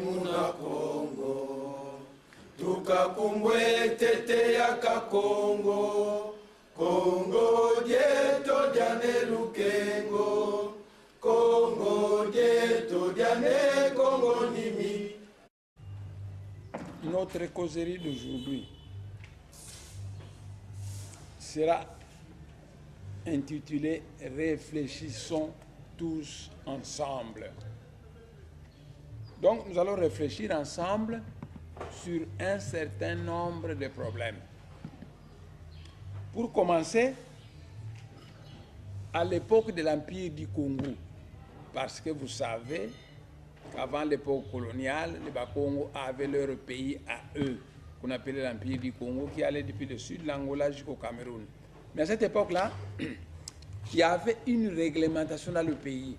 muna Kongo, tukakumbwe tete ya Kongo, Kongo dieto diane lukengo, Congo dieto diane Congo nimi. Notre causerie d'aujourd'hui sera intitulée « Réfléchissons tous ensemble ». Donc nous allons réfléchir ensemble sur un certain nombre de problèmes. Pour commencer, à l'époque de l'Empire du Congo, parce que vous savez qu'avant l'époque coloniale, les Bakongo avaient leur pays à eux, qu'on appelait l'Empire du Congo, qui allait depuis le sud de l'Angola jusqu'au Cameroun. Mais à cette époque-là, il y avait une réglementation dans le pays,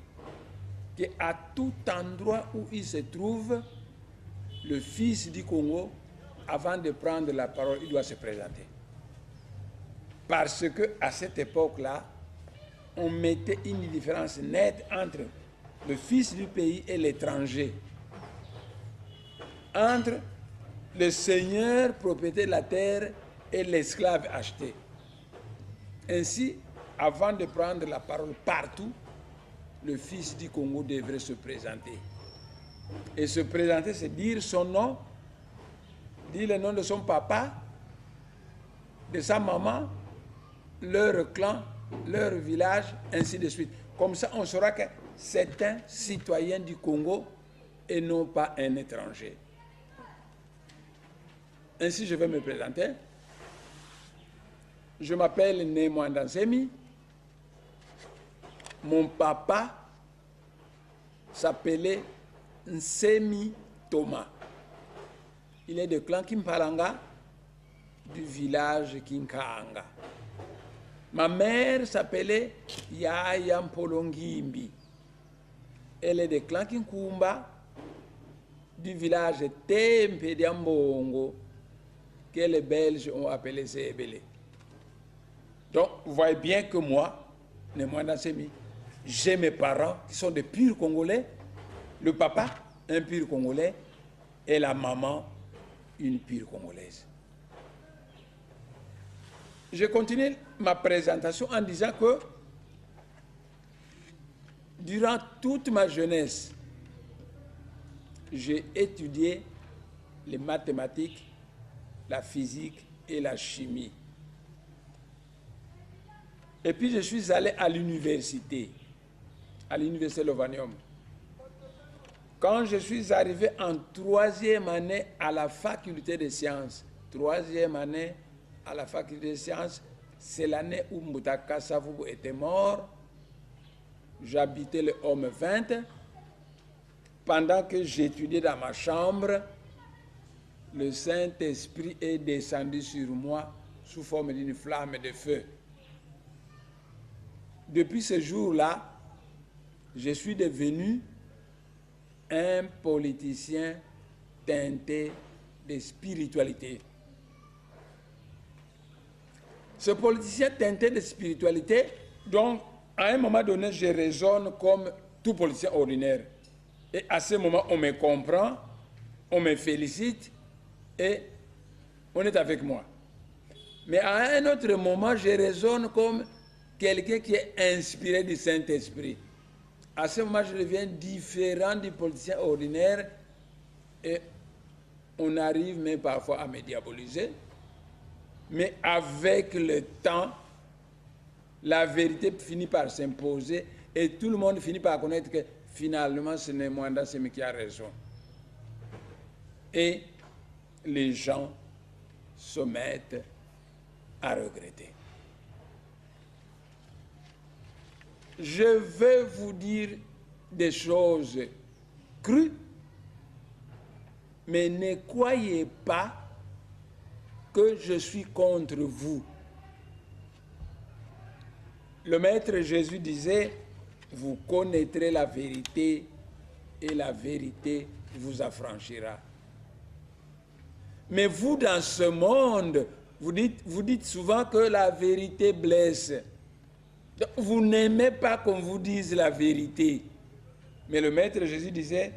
qu'à tout endroit où il se trouve, le fils du Congo, avant de prendre la parole, il doit se présenter. Parce qu'à cette époque-là, on mettait une différence nette entre le fils du pays et l'étranger, entre le seigneur propriétaire de la terre et l'esclave acheté. Ainsi, avant de prendre la parole partout, le fils du Congo devrait se présenter. Et se présenter, c'est dire son nom, dire le nom de son papa, de sa maman, leur clan, leur village, ainsi de suite. Comme ça, on saura que c'est un citoyen du Congo et non pas un étranger. Ainsi, je vais me présenter. Je m'appelle Némoanda Nsemi. Mon papa s'appelait Nsemi Thomas. Il est de clan Kimpalanga, du village Kinkanga. Ma mère s'appelait Yaya Mpolongimbi. Elle est de clan Kinkumba, du village Tempe d'Ambongo, que les Belges ont appelé Zébélé. Donc, vous voyez bien que moi, Némoanda Nsemi, j'ai mes parents qui sont de purs Congolais, le papa, un pur Congolais, et la maman, une pure Congolaise. Je continue ma présentation en disant que durant toute ma jeunesse, j'ai étudié les mathématiques, la physique et la chimie. Et puis je suis allé à l'université Lovanium. Quand je suis arrivé en 3e année à la faculté des sciences, 3e année à la faculté des sciences, c'est l'année où Moutaka Savubu était mort. J'habitais le Homme 20. Pendant que j'étudiais dans ma chambre, le Saint-Esprit est descendu sur moi sous forme d'une flamme de feu. Depuis ce jour-là, je suis devenu un politicien teinté de spiritualité. Ce politicien teinté de spiritualité, donc, à un moment donné, je raisonne comme tout politicien ordinaire. Et à ce moment, on me comprend, on me félicite et on est avec moi. Mais à un autre moment, je raisonne comme quelqu'un qui est inspiré du Saint-Esprit. À ce moment, je deviens différent du politicien ordinaire et on arrive même parfois à me diaboliser. Mais avec le temps, la vérité finit par s'imposer et tout le monde finit par connaître que finalement, ce n'est Némoanda Nsemi qui a raison. Et les gens se mettent à regretter. Je vais vous dire des choses crues, mais ne croyez pas que je suis contre vous. Le Maître Jésus disait, vous connaîtrez la vérité et la vérité vous affranchira. Mais vous, dans ce monde, vous dites souvent que la vérité blesse. Vous n'aimez pas qu'on vous dise la vérité. Mais le Maître Jésus disait,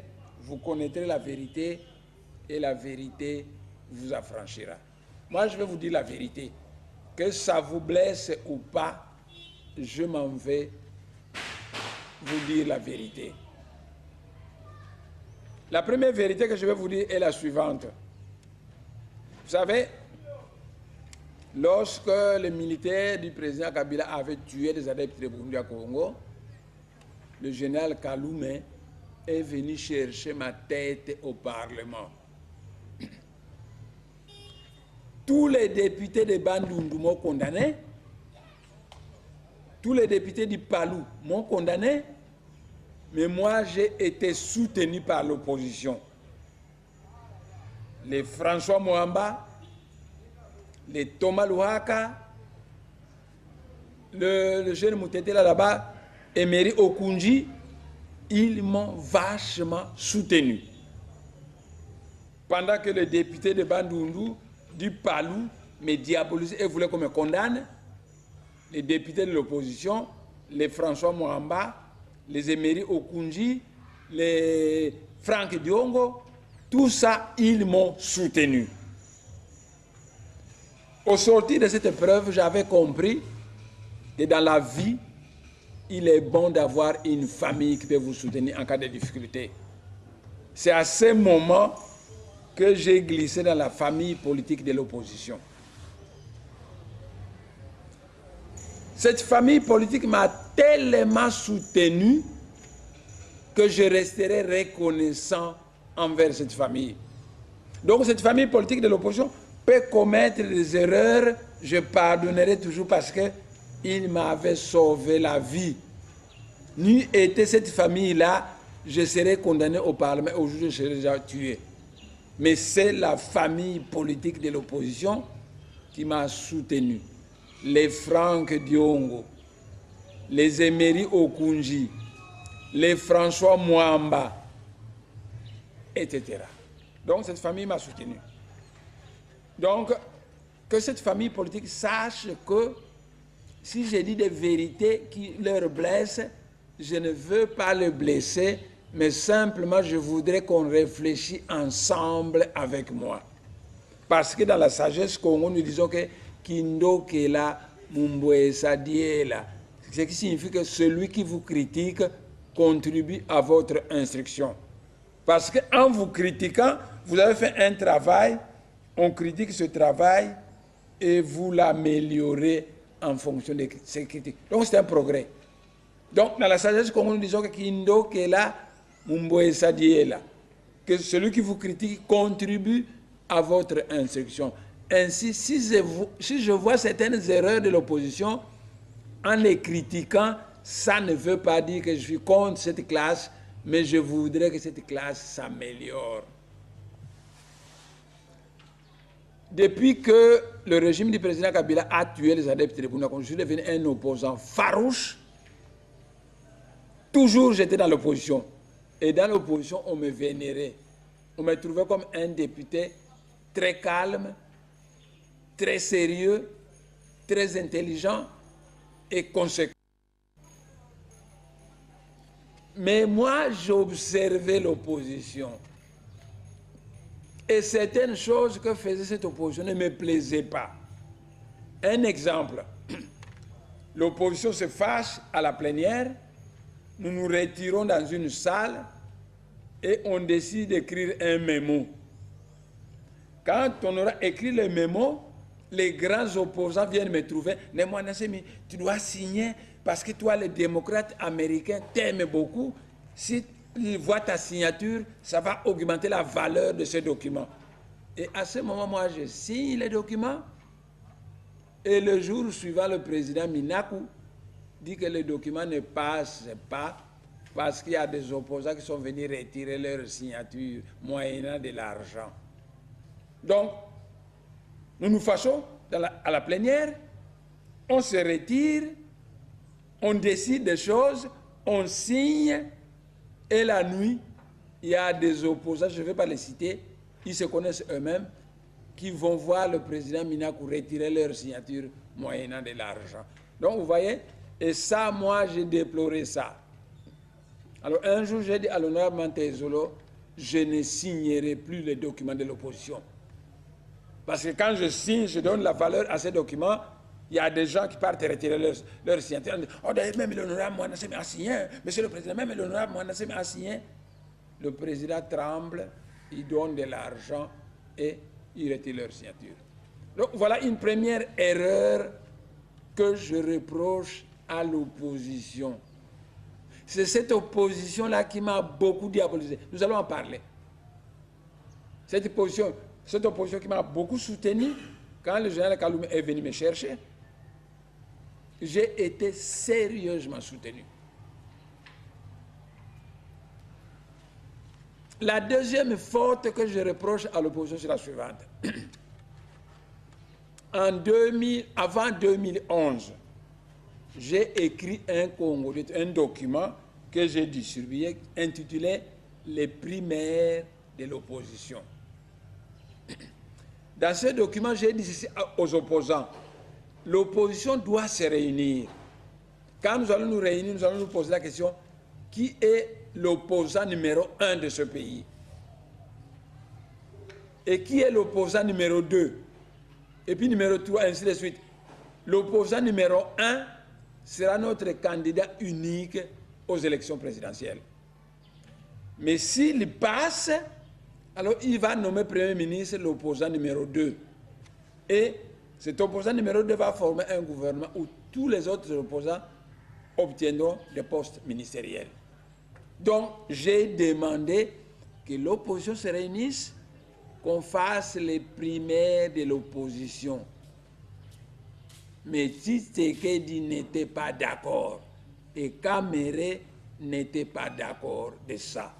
vous connaîtrez la vérité et la vérité vous affranchira. Moi, je vais vous dire la vérité. Que ça vous blesse ou pas, je m'en vais vous dire la vérité. La première vérité que je vais vous dire est la suivante. Vous savez, lorsque les militaires du président Kabila avaient tué des adeptes de Burundi à Congo, le général Kaloumé est venu chercher ma tête au Parlement. Tous les députés de Bandundu m'ont condamné. Tous les députés du Palou m'ont condamné. Mais moi, j'ai été soutenu par l'opposition. Les François Mwamba, les Thomas Louhaka, le jeune Moutete là-bas, Emery Okunji, ils m'ont vachement soutenu. Pendant que les députés de Bandundu, du Palou, me diabolisent et voulaient qu'on me condamne, les députés de l'opposition, les François Mwamba, les Emery Okunji, les Franck Diongo, tout ça, ils m'ont soutenu. Au sortir de cette épreuve, j'avais compris que dans la vie, il est bon d'avoir une famille qui peut vous soutenir en cas de difficulté. C'est à ce moment que j'ai glissé dans la famille politique de l'opposition. Cette famille politique m'a tellement soutenu que je resterai reconnaissant envers cette famille. Donc cette famille politique de l'opposition peut commettre des erreurs, je pardonnerai toujours parce qu'il m'avait sauvé la vie. N'eût été cette famille-là, je serais condamné au Parlement, aujourd'hui je serais déjà tué. Mais c'est la famille politique de l'opposition qui m'a soutenu. Les Franck Diongo, les Emery Okunji, les François Mwamba, etc. Donc cette famille m'a soutenu. Donc, que cette famille politique sache que si j'ai dit des vérités qui leur blessent, je ne veux pas les blesser, mais simplement je voudrais qu'on réfléchisse ensemble avec moi. Parce que dans la sagesse Congo, nous disons que Kindo Kela Mumbwesa Diela, ce qui signifie que celui qui vous critique contribue à votre instruction. Parce qu'en vous critiquant, vous avez fait un travail, on critique ce travail et vous l'améliorez en fonction de ces critiques. Donc c'est un progrès. Donc dans la sagesse Congo, nous disons que Kindo Kela Mumbwesa Diela, que celui qui vous critique contribue à votre instruction. Ainsi, si je vois certaines erreurs de l'opposition, en les critiquant, ça ne veut pas dire que je suis contre cette classe, mais je voudrais que cette classe s'améliore. Depuis que le régime du président Kabila a tué les adeptes de Burundi, je suis devenu un opposant farouche. Toujours j'étais dans l'opposition. Et dans l'opposition, on me vénérait. On me trouvait comme un député très calme, très sérieux, très intelligent et conséquent. Mais moi, j'observais l'opposition. Et certaines choses que faisait cette opposition ne me plaisaient pas. Un exemple, l'opposition se fâche à la plénière, nous nous retirons dans une salle et on décide d'écrire un mémo. Quand on aura écrit le mémo, les grands opposants viennent me trouver. Némoa Nassemi, tu dois signer parce que toi, les démocrates américains t'aiment beaucoup. Si ils voient ta signature, ça va augmenter la valeur de ce document. Et à ce moment, moi, je signe les documents. Et le jour suivant, le président Minaku dit que le document ne passe pas parce qu'il y a des opposants qui sont venus retirer leur signature moyennant de l'argent. Donc, nous nous fâchons à la plénière, on se retire, on décide des choses, on signe, et la nuit, il y a des opposants, je ne vais pas les citer, ils se connaissent eux-mêmes, qui vont voir le président Minaku retirer leur signature moyennant de l'argent. Donc, vous voyez, et ça, moi, j'ai déploré ça. Alors, un jour, j'ai dit à l'honorable Mantezolo, je ne signerai plus les documents de l'opposition. Parce que quand je signe, je donne la valeur à ces documents, il y a des gens qui partent retirer leur signature. Oh, d'ailleurs, même l'honorable Mohamed Nassemi a signé, monsieur le président, même l'honorable Mohamed Nassemi a signé. Le président tremble, il donne de l'argent et il retire leur signature. Donc voilà une première erreur que je reproche à l'opposition. C'est cette opposition-là qui m'a beaucoup diabolisé. Nous allons en parler. Cette opposition qui m'a beaucoup soutenu, quand le général Kaloum est venu me chercher, j'ai été sérieusement soutenu. La deuxième faute que je reproche à l'opposition, c'est la suivante. Avant 2011, j'ai écrit un document que j'ai distribué intitulé « Les primaires de l'opposition ». Dans ce document, j'ai dit ceci aux opposants. L'opposition doit se réunir. Quand nous allons nous réunir, nous allons nous poser la question, qui est l'opposant numéro 1 de ce pays? Et qui est l'opposant numéro 2? Et puis numéro 3, ainsi de suite. L'opposant numéro 1 sera notre candidat unique aux élections présidentielles. Mais s'il passe, alors il va nommer Premier ministre l'opposant numéro 2. Et cet opposant numéro 2 va former un gouvernement où tous les autres opposants obtiendront des postes ministériels. Donc, j'ai demandé que l'opposition se réunisse, qu'on fasse les primaires de l'opposition. Mais Tshisekedi n'était pas d'accord. Et Kamere n'était pas d'accord de ça.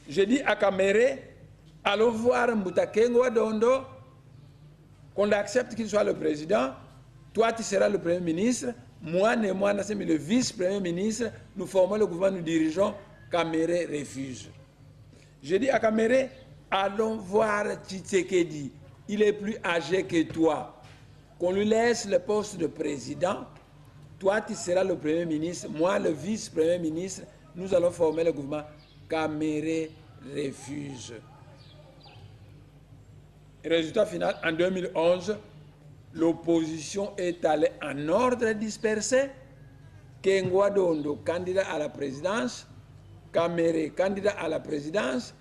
J'ai dit à Kamere, allons voir Mbutakengo Adondo, qu'on accepte qu'il soit le président, toi tu seras le premier ministre, moi Nassemi le vice-premier ministre, nous formons le gouvernement, nous dirigeons, Kamere refuse. J'ai dit à Kamere, allons voir Tshisekedi, il est plus âgé que toi, qu'on lui laisse le poste de président, toi tu seras le premier ministre, moi le vice-premier ministre, nous allons former le gouvernement. Kamere refuse. Résultat final, en 2011, l'opposition est allée en ordre dispersé. Kengwa Dondo, candidat à la présidence, Kamere, candidat à la présidence,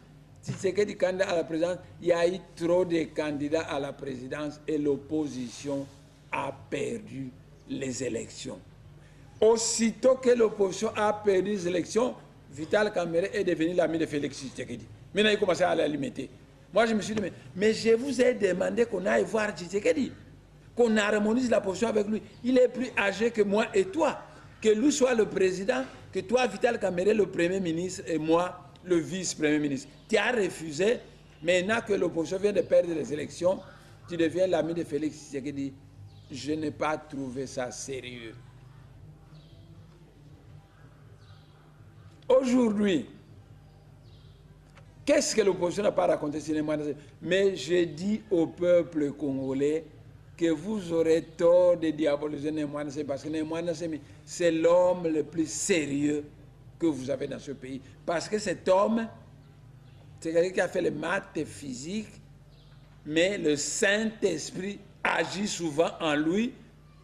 Tshisekedi, candidat à la présidence. Il y a eu trop de candidats à la présidence et l'opposition a perdu les élections. Aussitôt que l'opposition a perdu les élections, Vital Kamerhe est devenu l'ami de Félix Tshisekedi. Maintenant, il commence à l'alimenter. Moi, je me suis dit, mais je vous ai demandé qu'on aille voir Tshisekedi, qu'on harmonise la position avec lui. Il est plus âgé que moi et toi. Que lui soit le président, que toi, Vital Kamerhe, le premier ministre, et moi, le vice-premier ministre. Tu as refusé. Maintenant que l'opposition vient de perdre les élections, tu deviens l'ami de Félix Tshisekedi. Je n'ai pas trouvé ça sérieux. Aujourd'hui, qu'est-ce que l'opposition n'a pas raconté? Mais je dis au peuple congolais que vous aurez tort de diaboliser Némoine Nassemi, parce que Némoine Nassemi, c'est l'homme le plus sérieux que vous avez dans ce pays. Parce que cet homme, c'est quelqu'un qui a fait les maths et physique, mais le Saint-Esprit agit souvent en lui.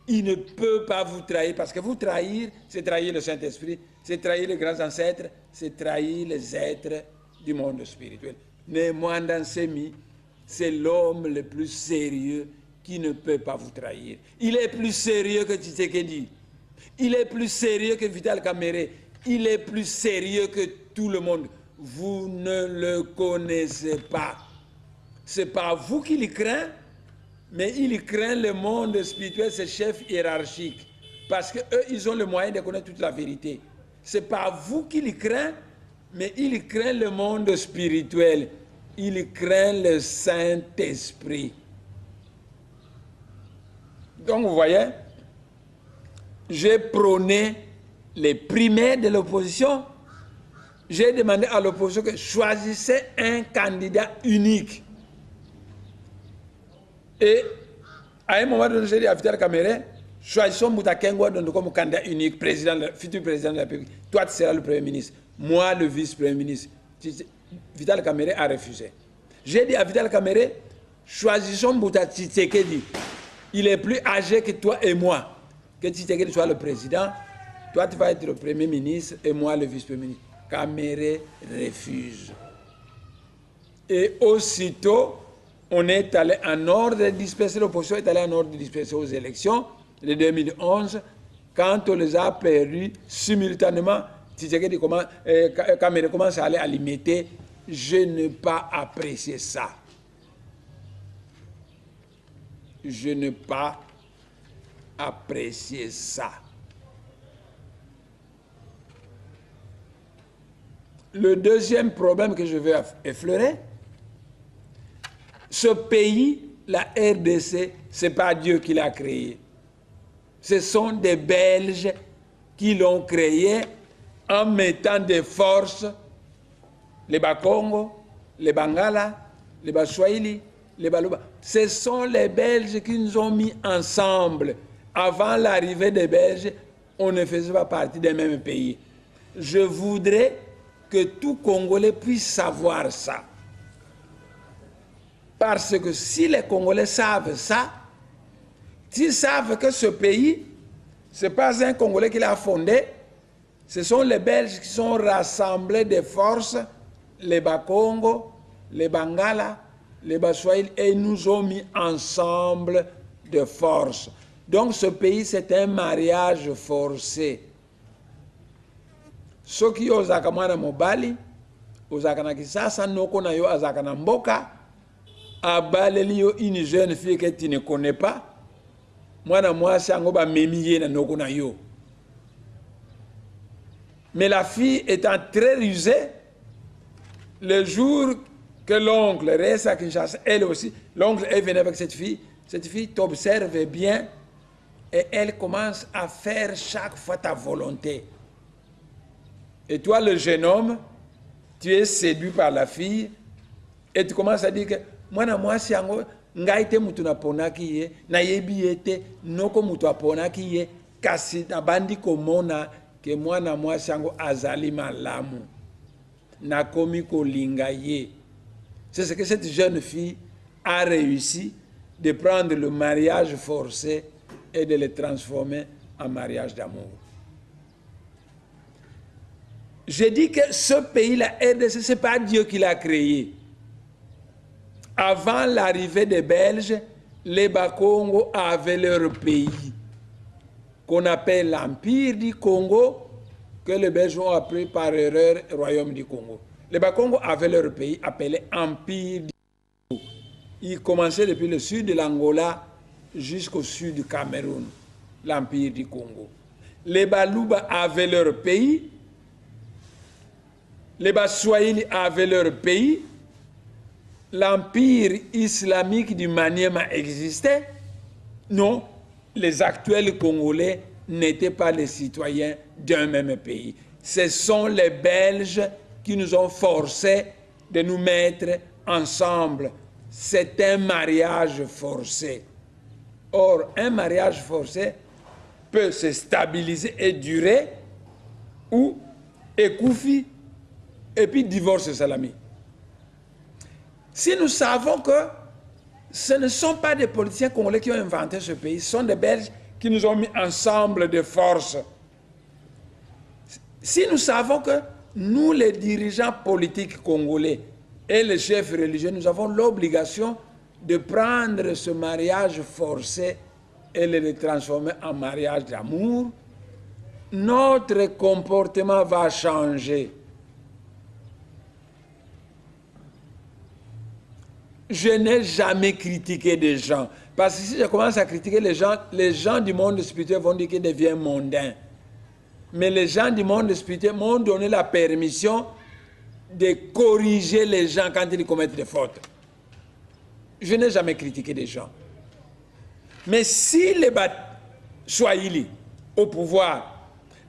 Il ne peut pas vous trahir, parce que vous trahir, c'est trahir le Saint-Esprit, c'est trahir les grands ancêtres, c'est trahir les êtres du monde spirituel. Némoine Nassemi, c'est l'homme le plus sérieux qui ne peut pas vous trahir. Il est plus sérieux que Tshisekedi. Il est plus sérieux que Vital Kamerhe. Il est plus sérieux que tout le monde. Vous ne le connaissez pas. Ce n'est pas vous qui le craint, mais il craint le monde spirituel, ses chefs hiérarchiques. Parce qu'eux, ils ont le moyen de connaître toute la vérité. Ce n'est pas vous qui le craint, mais il craint le monde spirituel. Il craint le Saint-Esprit. Donc, vous voyez, j'ai prôné les primaires de l'opposition. J'ai demandé à l'opposition que choisissez un candidat unique. Et à un moment donné, j'ai dit à Vital Kamerhe, choisissons Mbutakengo Adondo comme candidat unique, futur président de la République. Toi, tu seras le Premier ministre. Moi, le vice-premier ministre. Vital Kamerhe a refusé. J'ai dit à Vital Kamerhe, choisissons Mbouta Tshisekedi. Il est plus âgé que toi et moi. Que Tshisekedi soit le président, toi tu vas être le premier ministre et moi le vice-premier ministre. Kamerhe refuse. Et aussitôt, on est allé en ordre de disperser, l'opposition est allée en ordre de disperser aux élections de 2011. Quand on les a perdus simultanément, Kamerhe commence à aller à l'imiter. Je n'ai pas apprécié ça. Je n'ai pas apprécié ça. Le deuxième problème que je veux effleurer, ce pays, la RDC, ce n'est pas Dieu qui l'a créé. Ce sont des Belges qui l'ont créé en mettant des forces, les Bakongo, les Bangala, les Baswahili, les Baluba. Ce sont les Belges qui nous ont mis ensemble. Avant l'arrivée des Belges, on ne faisait pas partie des mêmes pays. Je voudrais que tout Congolais puisse savoir ça. Parce que si les Congolais savent ça, s'ils savent que ce pays, ce n'est pas un Congolais qui l'a fondé, ce sont les Belges qui sont rassemblés des forces, les Bakongo, les Bangala, les Baswahili, et ils nous ont mis ensemble de force. Donc ce pays, c'est un mariage forcé. Ceux qui ont zakamana mobali, ozakana kisasa noko na yo azakana mboka, abaleli yo une jeune fille que tu ne connais pas, mwana mwasi ango ba memiye na noko na yo. Mais la fille étant très rusée, le jour que l'oncle reste à Kinshasa, elle aussi, l'oncle est venu avec cette fille t'observe bien et elle commence à faire chaque fois ta volonté. Et toi, le jeune homme, tu es séduit par la fille et tu commences à dire que moi si ango ngaite mutu na ponaki ye na yebi ete noko mutu aponaki ye kasi na bandi komona que moi si ango azali malamu na komi kolinga ye. C'est ce que cette jeune fille a réussi de prendre le mariage forcé et de le transformer en mariage d'amour. Je dis que ce pays, la RDC, ce n'est pas Dieu qui l'a créé. Avant l'arrivée des Belges, les Bakongo avaient leur pays, qu'on appelle l'Empire du Congo, que les Belges ont appelé par erreur Royaume du Congo. Les Bakongo avaient leur pays appelé Empire du Congo. Ils commençaient depuis le sud de l'Angola jusqu'au sud du Cameroun, l'Empire du Congo. Les Baluba avaient leur pays. Les Baswahili avaient leur pays. L'empire islamique du Maniema existait. Non, les actuels Congolais n'étaient pas les citoyens d'un même pays. Ce sont les Belges qui nous ont forcés de nous mettre ensemble. C'est un mariage forcé. Or, un mariage forcé peut se stabiliser et durer ou écouffer et puis divorce Salami. Si nous savons que ce ne sont pas des politiciens congolais qui ont inventé ce pays, ce sont des Belges qui nous ont mis ensemble de force. Si nous savons que nous, les dirigeants politiques congolais et les chefs religieux, nous avons l'obligation de prendre ce mariage forcé et de le transformer en mariage d'amour, notre comportement va changer. Je n'ai jamais critiqué des gens. Parce que si je commence à critiquer les gens du monde spirituel vont dire qu'ils deviennent mondains. Mais les gens du monde spirituel m'ont donné la permission de corriger les gens quand ils commettent des fautes. Je n'ai jamais critiqué des gens. Mais si les Swahili au pouvoir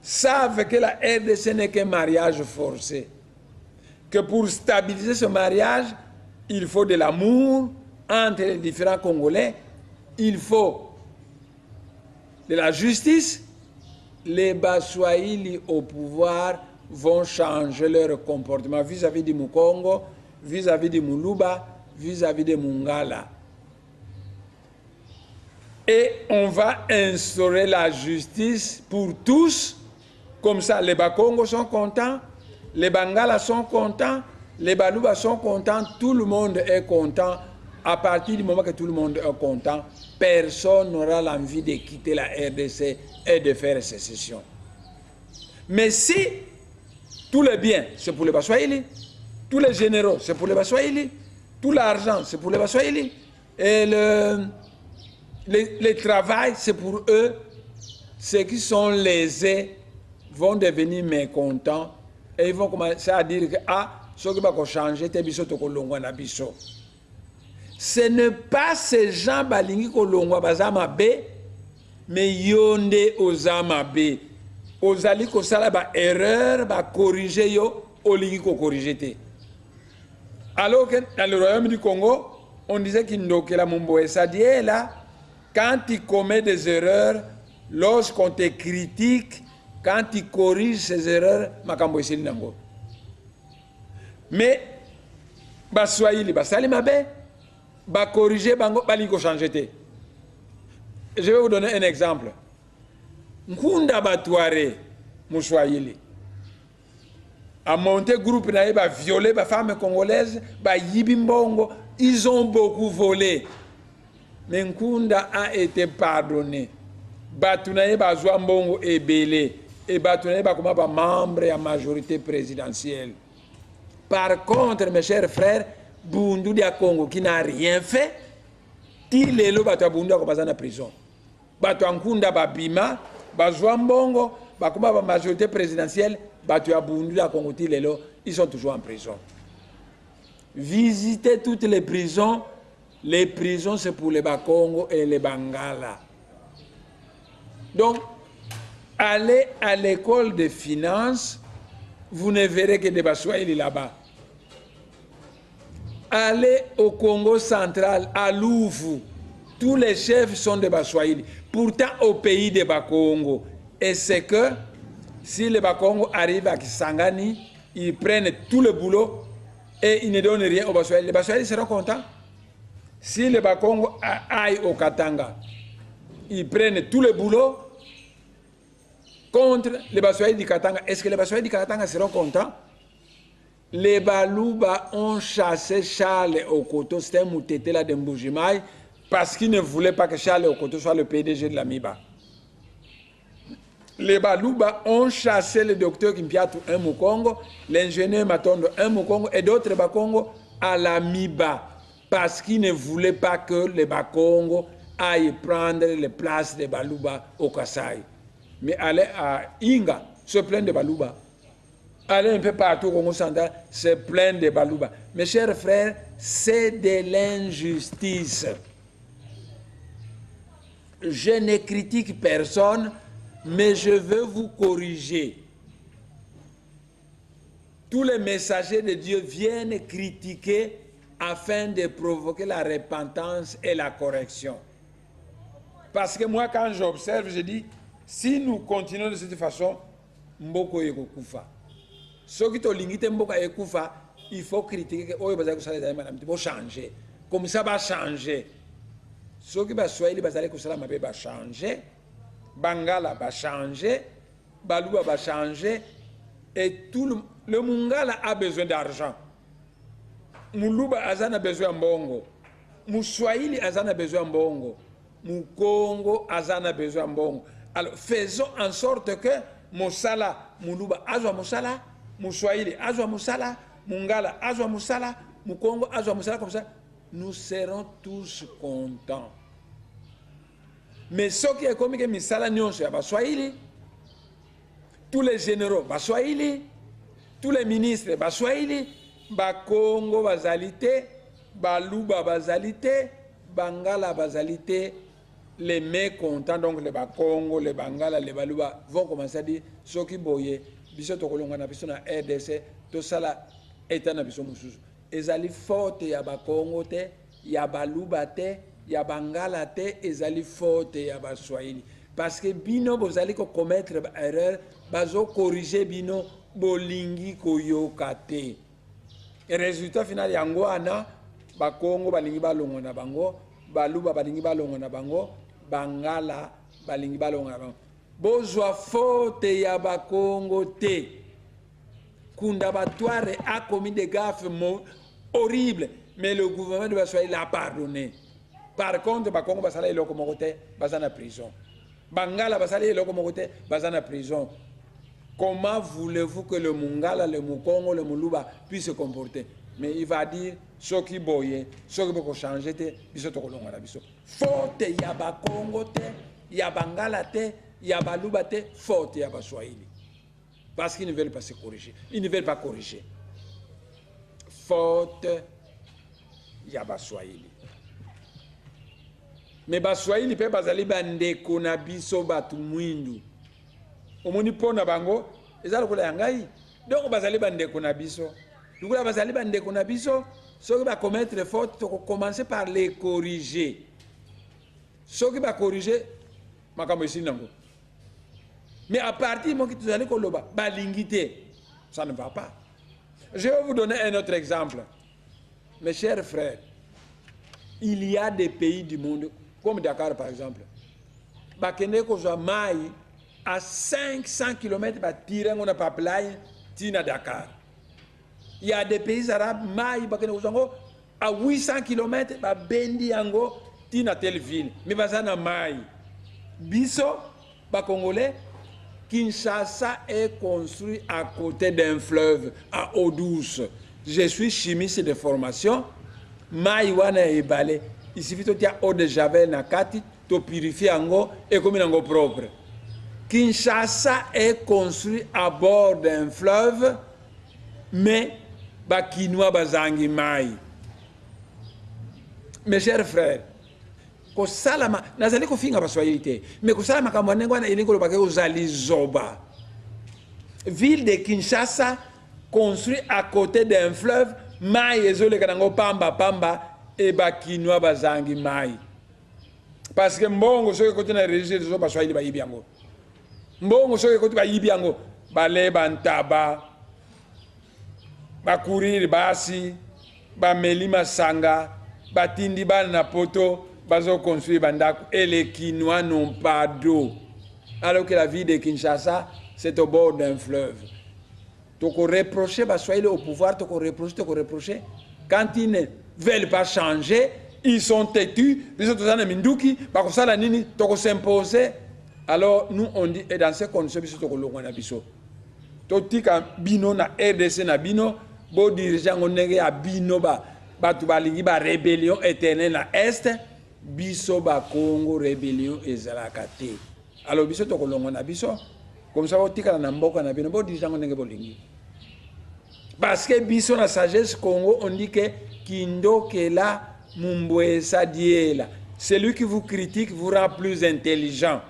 savent que la RDC n'est qu'un mariage forcé, que pour stabiliser ce mariage, il faut de l'amour entre les différents Congolais, il faut de la justice, les Baswahili au pouvoir vont changer leur comportement vis-à-vis du Mukongo, vis-à-vis du Muluba, vis-à-vis de Mungala. Et on va instaurer la justice pour tous. Comme ça, les Bakongo sont contents, les Bangala sont contents, les Baluba sont contents, tout le monde est content. À partir du moment que tout le monde est content, personne n'aura l'envie de quitter la RDC et de faire sécession. Mais si tous les biens, c'est pour les Baswahili, tous les généraux, c'est pour les Baswahili, tout l'argent, c'est pour les Baswahili, et le travail, c'est pour eux, ceux qui sont lésés vont devenir mécontents et ils vont commencer à dire que ce qui va changer, ce n'est pas ces gens balingi kolongwa bazama B, mais yonde ozama B. Ozali ko sala ba erreur, ba corriger yo, olingi ko corriger te. Alors que dans le royaume du Congo, on disait qu'Indokela Mumboe Sadie là, quand tu commets des erreurs, lorsqu'on te critique, quand tu corriges ces erreurs, makambo esili nango. Mais Baswahili, basali mabe, ba corriger bango, baliko changer te. Je vais vous donner un exemple. Nkunda Batouare, Moussouahili, a monté groupe naïe, ba violé, ba femme congolaise, ba yibimbongo, ils ont beaucoup volé. Mais Nkunda a été pardonné. Batounaye ba Zouambongo est belé. Et Batounaye ba comme membre de la majorité présidentielle. Par contre, mes chers frères, Bundu dia Congo qui n'a rien fait, il est là, Batou Bundu a commencé en prison. Batou Nkunda ba Bima, ba Zouambongo, ba comme la majorité présidentielle, Batou Bundu dia Congo, il est là, ils sont toujours en prison. Visitez toutes les prisons. Les prisons, c'est pour les Bakongo et les Bangala. Donc, allez à l'école de finances, vous ne verrez que des Baswahili là-bas. Allez au Congo central, à Louvu, tous les chefs sont des Baswahili. Pourtant, au pays des Bakongo. Et c'est que, si les Bakongo arrivent à Kisangani, ils prennent tout le boulot et ils ne donnent rien aux Baswahili. Les Baswahili seront contents. Si les Bakongo aillent au Katanga, ils prennent tout le boulot contre les Baswahili du Katanga. Est-ce que les Baswahili du Katanga seront contents? Les Baluba ont chassé Charles Okoto, c'était un moutété là de Mbujimaï, parce qu'ils ne voulaient pas que Charles Okoto soit le PDG de la MIBA. Les Baluba ont chassé le docteur Kimpiatu, un Mukongo, l'ingénieur Matondo, un Mukongo, et d'autres Bakongo à la MIBA. Parce qu'ils ne voulaient pas que les Bakongo aillent prendre les places des Baluba au Kasaï. Mais aller à Inga, se plaindre de Baluba. Aller un peu partout au Congo central, se plaindre de Baluba. Mes chers frères, c'est de l'injustice. Je ne critique personne, mais je veux vous corriger. Tous les messagers de Dieu viennent critiquer afin de provoquer la repentance et la correction. Parce que moi, quand j'observe, je dis, si nous continuons de cette façon, Mboko Yeko Koufa. Ce qui est limité Mboko Yeko Koufa, il faut critiquer, il faut changer. Comme ça va changer. Ce qui va changer, Bangala va changer, Baluba va changer, et tout le Mungala a besoin d'argent. Muluba azana besoin mbongo, Muswahili azana besoin mbongo, Mukongo azana besoin mbongo. Alors faisons en sorte que Mosala, Muluba azwa Mosala, Muswahili azwa Mosala, Mungala azwa Mosala, Mukongo azwa Mosala, comme ça, nous serons tous contents. Mais ce qui est comme que Misala Nyonso ya Baswahili, tous les généraux Baswahili, tous les ministres Baswahili, Bakongo bazalité, Baluba bazalité, Bangala bazalité, les mécontents, donc les Bakongo, les Bangala, les Baluba vont commencer à dire ce qui boye, biso tokolonga na biso na RDC, to sala eta na biso mususu. Ezali forte ya Bakongo te, ya Baluba te, ya Bangala te, ezali forte ya Baswahili. Parce que bino bozali ko commettre erreur, bazo corriger bino bolingi koyoka te. Résultat final yango ana bakongo balingi balongo na bango, baluba balingi balongo na bango, bangala balingi balongo na bango. Bozwa faute ya bakongo te. Kundabatware a commis des gaffes horribles, mais le gouvernement de Baswahili l'a pardonné. Par contre, bakongo basala eloko moko te, bazana prison. Bangala basala eloko moko te, bazana prison. Comment voulez-vous que le Mungala, le Mukongo, le Muluba puisse se comporter? Mais il va dire, ce qui boye, ce qui peut changer, biso tokolonga na biso. Faute ya Bakongo te, ya Bangala te, ya Baluba te, faute ya Baswahili. Parce qu'ils ne veulent pas se corriger. Ils ne veulent pas corriger. Faute ya Baswahili. Mais Baswahili pe bazali bandeko na biso batu mwindu. Omoni pona bango ezala kola yangai donc bazali bandeko na biso lukula bazali bandeko na biso soki ba commettre faute to commencer par les corriger soki ba corriger makambo esili nango mais à partir mo ki tozali koloba balingi te ça ne va pas. Je vais vous donner un autre exemple. Mes chers frères, il y a des pays du monde comme Dakar par exemple bakende ko zwa mai à 500 km on a pipeline tina Dakar. Il y a des pays arabes mai bakene ko à 800 km ba bendi yango tina telle ville mais bazana mai biso ba congolais. Kinshasa est construit à côté d'un fleuve à eau douce. Je suis chimiste de formation. Mai wana ebale. Il suffit de tirer eau de javel na kati to purifier ango et comme nango propre. Kinshasa est construit à bord d'un fleuve, mais bakinois bazangi mai. Mes chers frères, ko salama nazali ko finga Baswahili te, mais ko salama kamwanengo na ilingo lobake uzali zoba. Ville de Kinshasa construit à côté d'un fleuve, mai ezole kanango pamba pamba et bakinois bazangi mai. Parce que mbongo soki kote na registre zo Baswahili ba yibiango. Mbongo soki kote ba yibiango bale bantaba bakuriri basi ba melima sanga batindi bana na poto bazo construire bandako et les Kinois n'ont pas d'eau alors que la ville de Kinshasa c'est au bord d'un fleuve. Toko reprocher Baswahili au pouvoir, toko reprocher quand ils ne veulent pas changer, ils sont têtus, ils sont tous en minduki, bakosala nini, toko s'imposer. Alors nous on dit et dans ces conditions biso toko longwa na biso. Totika bino na RDC na bino, bo dirigeant onenge ya bino ba batu balingi ba rébellion éternelle na est, biso ba Congo rébellion ezalaka te. Alors biso toko longwa na biso, comme ça otika na mboka na bino, bo dirigeant onenge bolingi. Parce que biso na sagesse Congo on dit que Kindo Kela Mumbwesa Diela. Celui qui vous critique vous rend plus intelligent.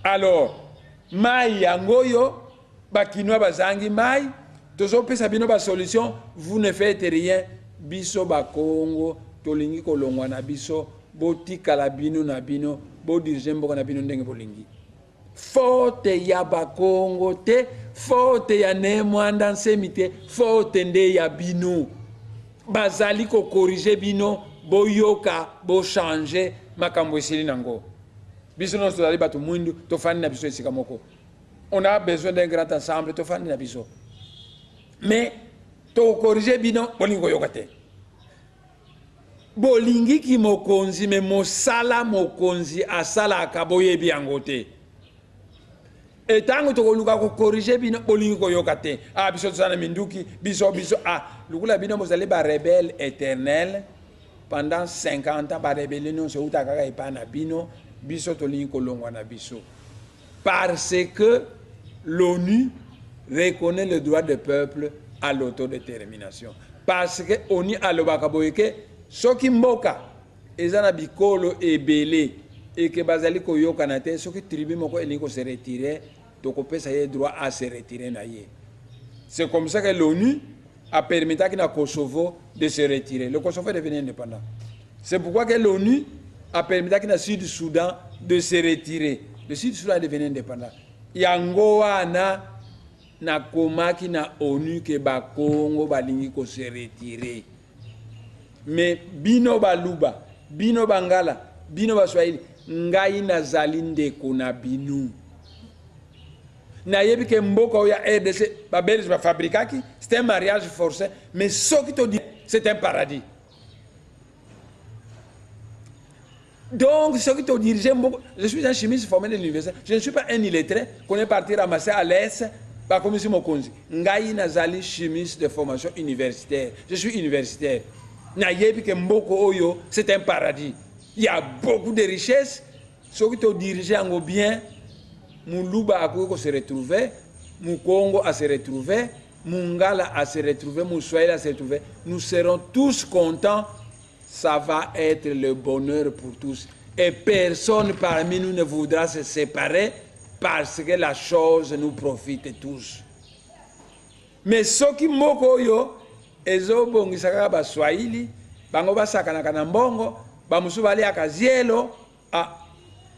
Alors, mai yangoyo, bakinois bazangi mai, tozo pesa bino ba solution, vous ne faites rien. Biso ba Congo, tolingi kolongwa na biso, botika la bino na bino, bo dirige mboka na bino ndenge bolingi. Faute ya ba Congo te, faute ya ne mwanda nsemite, faute nde ya bino. Bazali ko corriger bino, bo yoka, bo changer, makambo esili nango. Biso non tozali batu mwindu, tofani na biso esika moko. On a besoin d'un grand ensemble, tofani na biso. Mais, to corriger bino, bolingo yoka te. Bolingi ki mokonzi, me mosala mokonzi, asala akaboye biango te. Et tant que tu as corrigé bino bolingo yokate ah biso tsana minduki biso ah lukula bino mozali ba rebelle éternel pendant 50 ans ba rébellion se uta kaka ipana bino biso tolingo longwa na biso parce que l'ONU reconnaît le droit des peuples à l'autodétermination parce que ONU alobaka boyeke soki mboka ezana bikolo ebele et que bazali ko yokana te soki tribu moko elingo se retirer donc pesa ye droit à se retirer na ye. C'est comme ça que l'ONU a permis à Kosovo de se retirer. Le Kosovo est devenu indépendant. C'est pourquoi que l'ONU a permis à Sud-Soudan de se retirer. Le Sud-Soudan est devenu indépendant. Yangoana na komaki na ONU ke ba Congo balingi ko se retirer. Mais bino baluba, bino bangala, bino baswahili, ngai nazali ndeko na binu. Na yebi ke mboka oya RDC, ba belge ba fabrikaki, c'est un mariage forcé, mais ce qui te dit, c'est un paradis. Donc, ce qui te dirige, je suis un chimiste formé de l'université, je ne suis pas un illettré, qu'on est parti ramasser à l'Est, par comme si mon konzi. Ngai nazali chimiste de formation universitaire. Je suis universitaire. Na yebi ke mboko oyo, c'est un paradis. Il y a beaucoup de richesses. Ce qui te dirige en bien, Muluba a se retrouver, Mukongo a se retrouver, Mungala a se retrouver, Moussoaïl a se retrouver. Nous serons tous contents. Ça va être le bonheur pour tous. Et personne parmi nous ne voudra se séparer parce que la chose nous profite tous. Mais ce qui moko yo, ezo bongisaka ba Swahili, bango basakana kana mbongo, ba musubali akazielo, a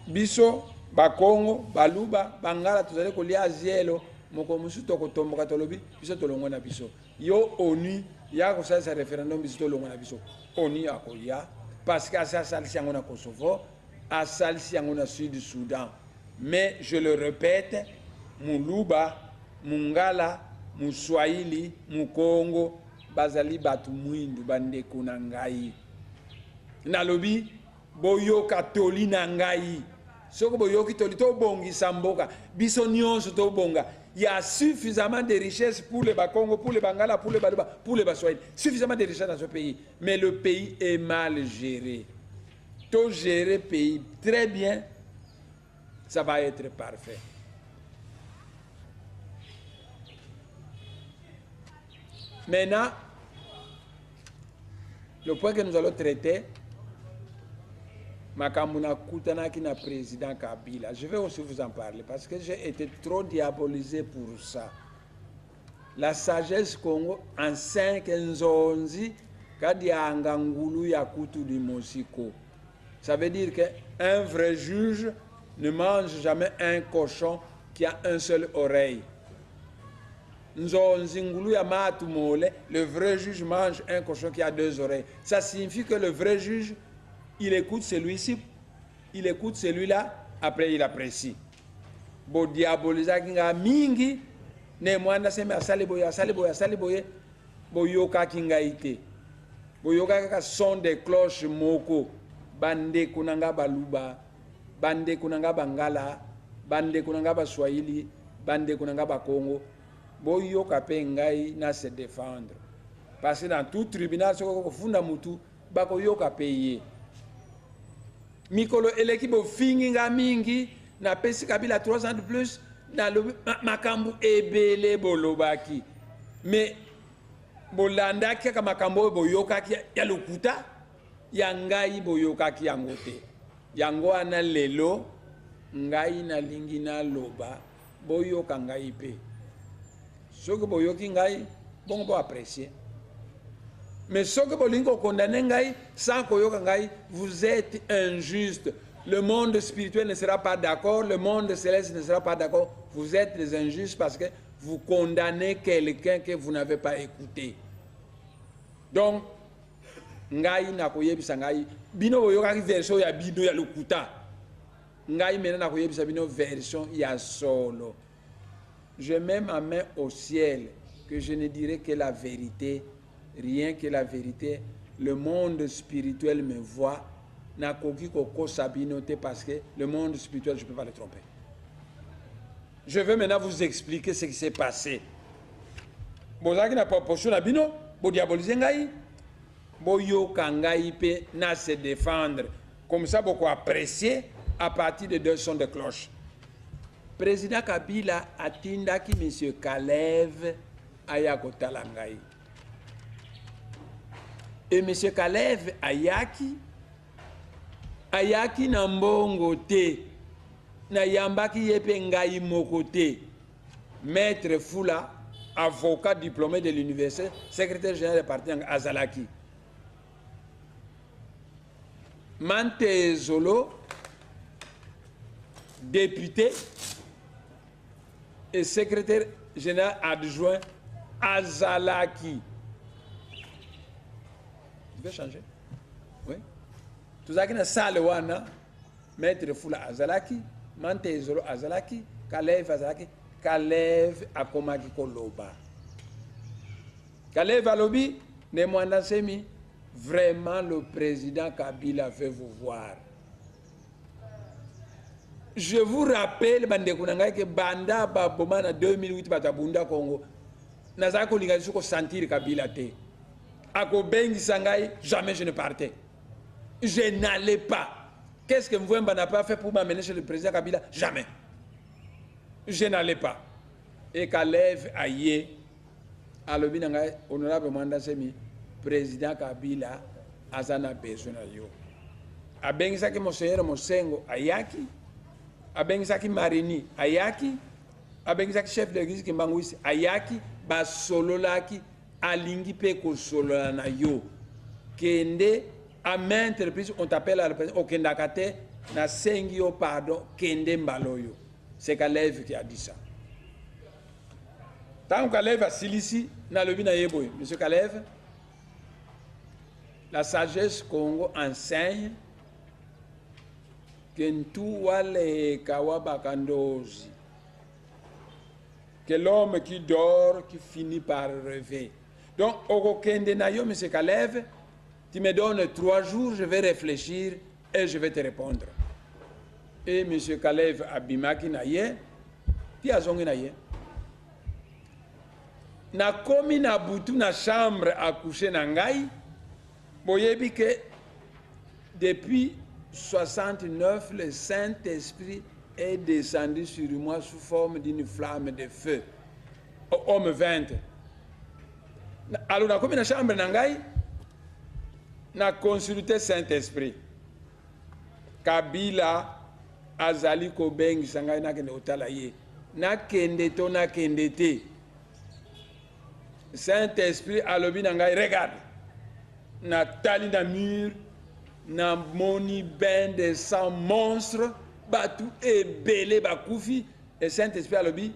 biso ba Congo, baluba, bangala tuzale kolia zielo, moko musu tokotomboka tolobi, biso tolongo na biso. Yo ONU ya ko sa référendum biso tolongo na biso. ONU akoya parce que ça salisi yango na Kosovo, a salisi yango na Sud Soudan. Mais je le répète, Muluba, Mungala, Muswahili, Mukongo, bazali batu mwindu bandeko na ngai. Nalobi boyoka toli na ngai. Soko boyoki toli to bongi samboka, biso nyonso to bonga. Il y a suffisamment de richesses pour les Bakongo, pour les Bangala, pour les Baluba, pour les Baswahili. Suffisamment de richesses dans ce pays. Mais le pays est mal géré. Tout gérer le pays très bien, ça va être parfait. Maintenant, le point que nous allons traiter, Makamuna Koutanaki na président Kabila. Je vais aussi vous en parler parce que j'ai été trop diabolisé pour ça. La sagesse Congo en 5 nzonzi kadi angangulu ya kutu di Mosiko. Ça veut dire qu'un vrai juge ne mange jamais un cochon qui a un seul oreille. Nzonzi ngulu ya matu mole, le vrai juge mange un cochon qui a 2 oreilles. Ça signifie que le vrai juge il écoute celui-ci, il écoute celui-là, après il apprécie. Bo diaboliza kinga mingi, ne mwanda seme asali boye, bo yoka kinga ite. Bo yoka kaka son de cloche moko, bande kunanga baluba, bande kunanga bangala, bande kunanga baswahili, bande kunanga bakongo, bo yoka pe ngai na se défendre. Parce que dans tout tribunal, soko funda mutu, bako yoka peye. Mikolo eleki bo fingi nga mingi na pesi Kabila 3 ans de plus na lo makambu ebele bolobaki mais bolanda ki ka makambo boyoka ki ya lokuta ya ngai boyoka ki yangote yango ana lelo ngai na lingi na loba boyoka ngai pe soko boyoki ngai bon bo apprécier. Mais ce que vous condamnez, sans que vous êtes injuste. Le monde spirituel ne sera pas d'accord, le monde céleste ne sera pas d'accord. Vous êtes des injustes parce que vous condamnez quelqu'un que vous n'avez pas écouté. Donc, ngai na koyebisa ngai bino boyoka version ya bino ya lokuta. Ngai mena na koyebisa bino version ya solo. Je mets ma main au ciel que je ne dirai que la vérité. Rien que la vérité, le monde spirituel me voit, n'a koki koko sabinote parce que le monde spirituel, je ne peux pas le tromper. Je vais maintenant vous expliquer ce qui s'est passé. Bozaki na proportion na bino, bo diaboliser ngai, bo yoka ngai pe na se défendre. Comme ça, beaucoup apprécier à partir de 2 sons de cloche. Président Kabila atindaki M. Kalev ayakotala ngai. Et M. Kalev ayaki na mbongo te, na yambaki yepe ngai moko te. Maître Fula, avocat diplômé de l'université, secrétaire général du parti Azalaki. Mante Zolo, député et secrétaire général adjoint azalaki. Tu veux changer? Oui. Tout ça qui est salle wana, maître Fula azalaki, Mante Zolo azalaki, Kalev azalaki, Kalev akomaki koloba. Kalev alobi, ne mwanda semi, vraiment le président Kabila veut vous voir. Je vous rappelle, que Banda Baboma en 2008, Batabunda Congo, Nazaka Kolingazi ko sentir Kabila te. Ako Bengi Sangai, jamais je ne partais. Je n'allais pas. Qu'est-ce que Mvouemba n'a pas fait pour m'amener chez le président Kabila? Jamais. Je n'allais pas. Et Kalev Aye, Alobi Nangai, honorable Manda Semi, président Kabila, Azana Besonayo. A Bengi Saki Monseigneur Mosengo Ayaki, Abengisaki Marini Ayaki, Abengisaki chef de l'église Kimbangwisi Ayaki, Basololaki, Alingi Peko Solana yo. Kende, à maintes reprises, on t'appelle à la présidence, au Kendakate, na Sengio pardon, Kende Mbaloyo. C'est Kalev qui a dit ça. Tant que Kalev a Silisi, na lebi na yeboy. Monsieur Kalev, la sagesse Congo enseigne que l'homme qui dort, qui finit par rêver. Donc, au Kendenayo, M. Kalev, tu me donnes 3 jours, je vais réfléchir et je vais te répondre. Et M. Kalev Abimaki Naye, tu as zongi Naye. Na komi na butu na chambre à coucher na ngai, boyebi que depuis 69, le Saint-Esprit est descendu sur moi sous forme d'une flamme de feu. Homme 20. Alors, dans la chambre d'Angaï, na consulté Saint-Esprit. Kabila, Azali Kobeng, Sangai, na kende otalaye. Na kende to, na kende te. Saint-Esprit, alobi Nangai, regarde. Na tali na mur. Na moni ben de sang monstre, batou et belé bakoufi, et Saint-Esprit a lobby.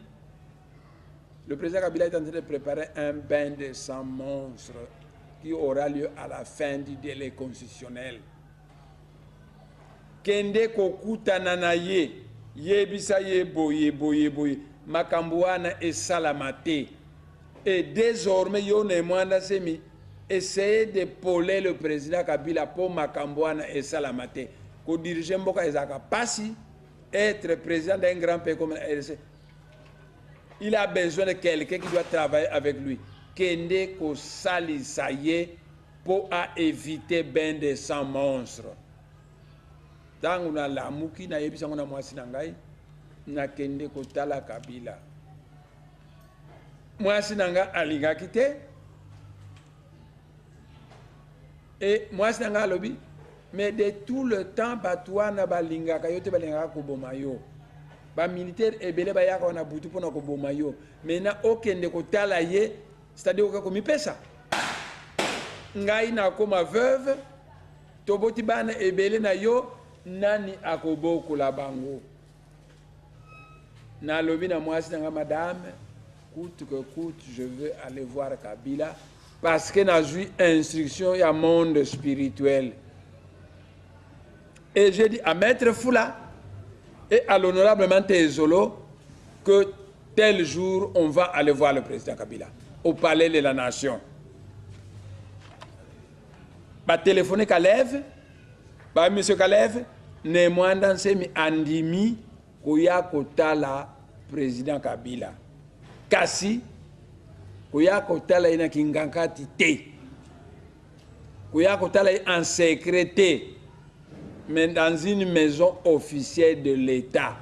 Le président Kabila est en train de préparer un bain de sang monstre qui aura lieu à la fin du délai constitutionnel. Kende kokuta nanaye, yebisa yeboye, boye, makambuana et salamate. Et désormais, yone mwanda semi, essayez de poler le président Kabila pour Makambouana et Salamate. Pour diriger Mboka Ezaka Passi, être président d'un grand pays comme la RDC, il a besoin de quelqu'un qui doit travailler avec lui. Kende ko sali saye pour éviter ben de sang monstre. Tant on a la mouki na yebisa on a mwasi nangai na kende ko tala Kabila. Mwasi nanga alinga kite. Et moi, c'est un lobby. Mais de tout le temps, Batouana Balinga, Kayote Balinga Kobomayo. Ba militaire et belé Bayaka, on a boutu pour nos Kobomayo. Mais n'a aucun de Kotalaye, c'est-à-dire qu'on a fait ça. Ngai na koma veuve, Tobotibane et belé na yo, nani akobo kulabango. Na lobby na moi, c'est un madame, coûte que coûte, je veux aller voir Kabila. Parce que n'a eu instruction, il y a un monde spirituel. Et j'ai dit à Maître Fula et à l'honorable Mante Zolo que tel jour, on va aller voir le président Kabila au palais de la nation. Bah téléphoner Kalev, bah monsieur Kalev, ne mwanda semi andimi kuya kotala président Kabila. Kasi Kuya kotala ina kingankati te. Kuya kotala en secret, mais dans une maison officielle de l'État.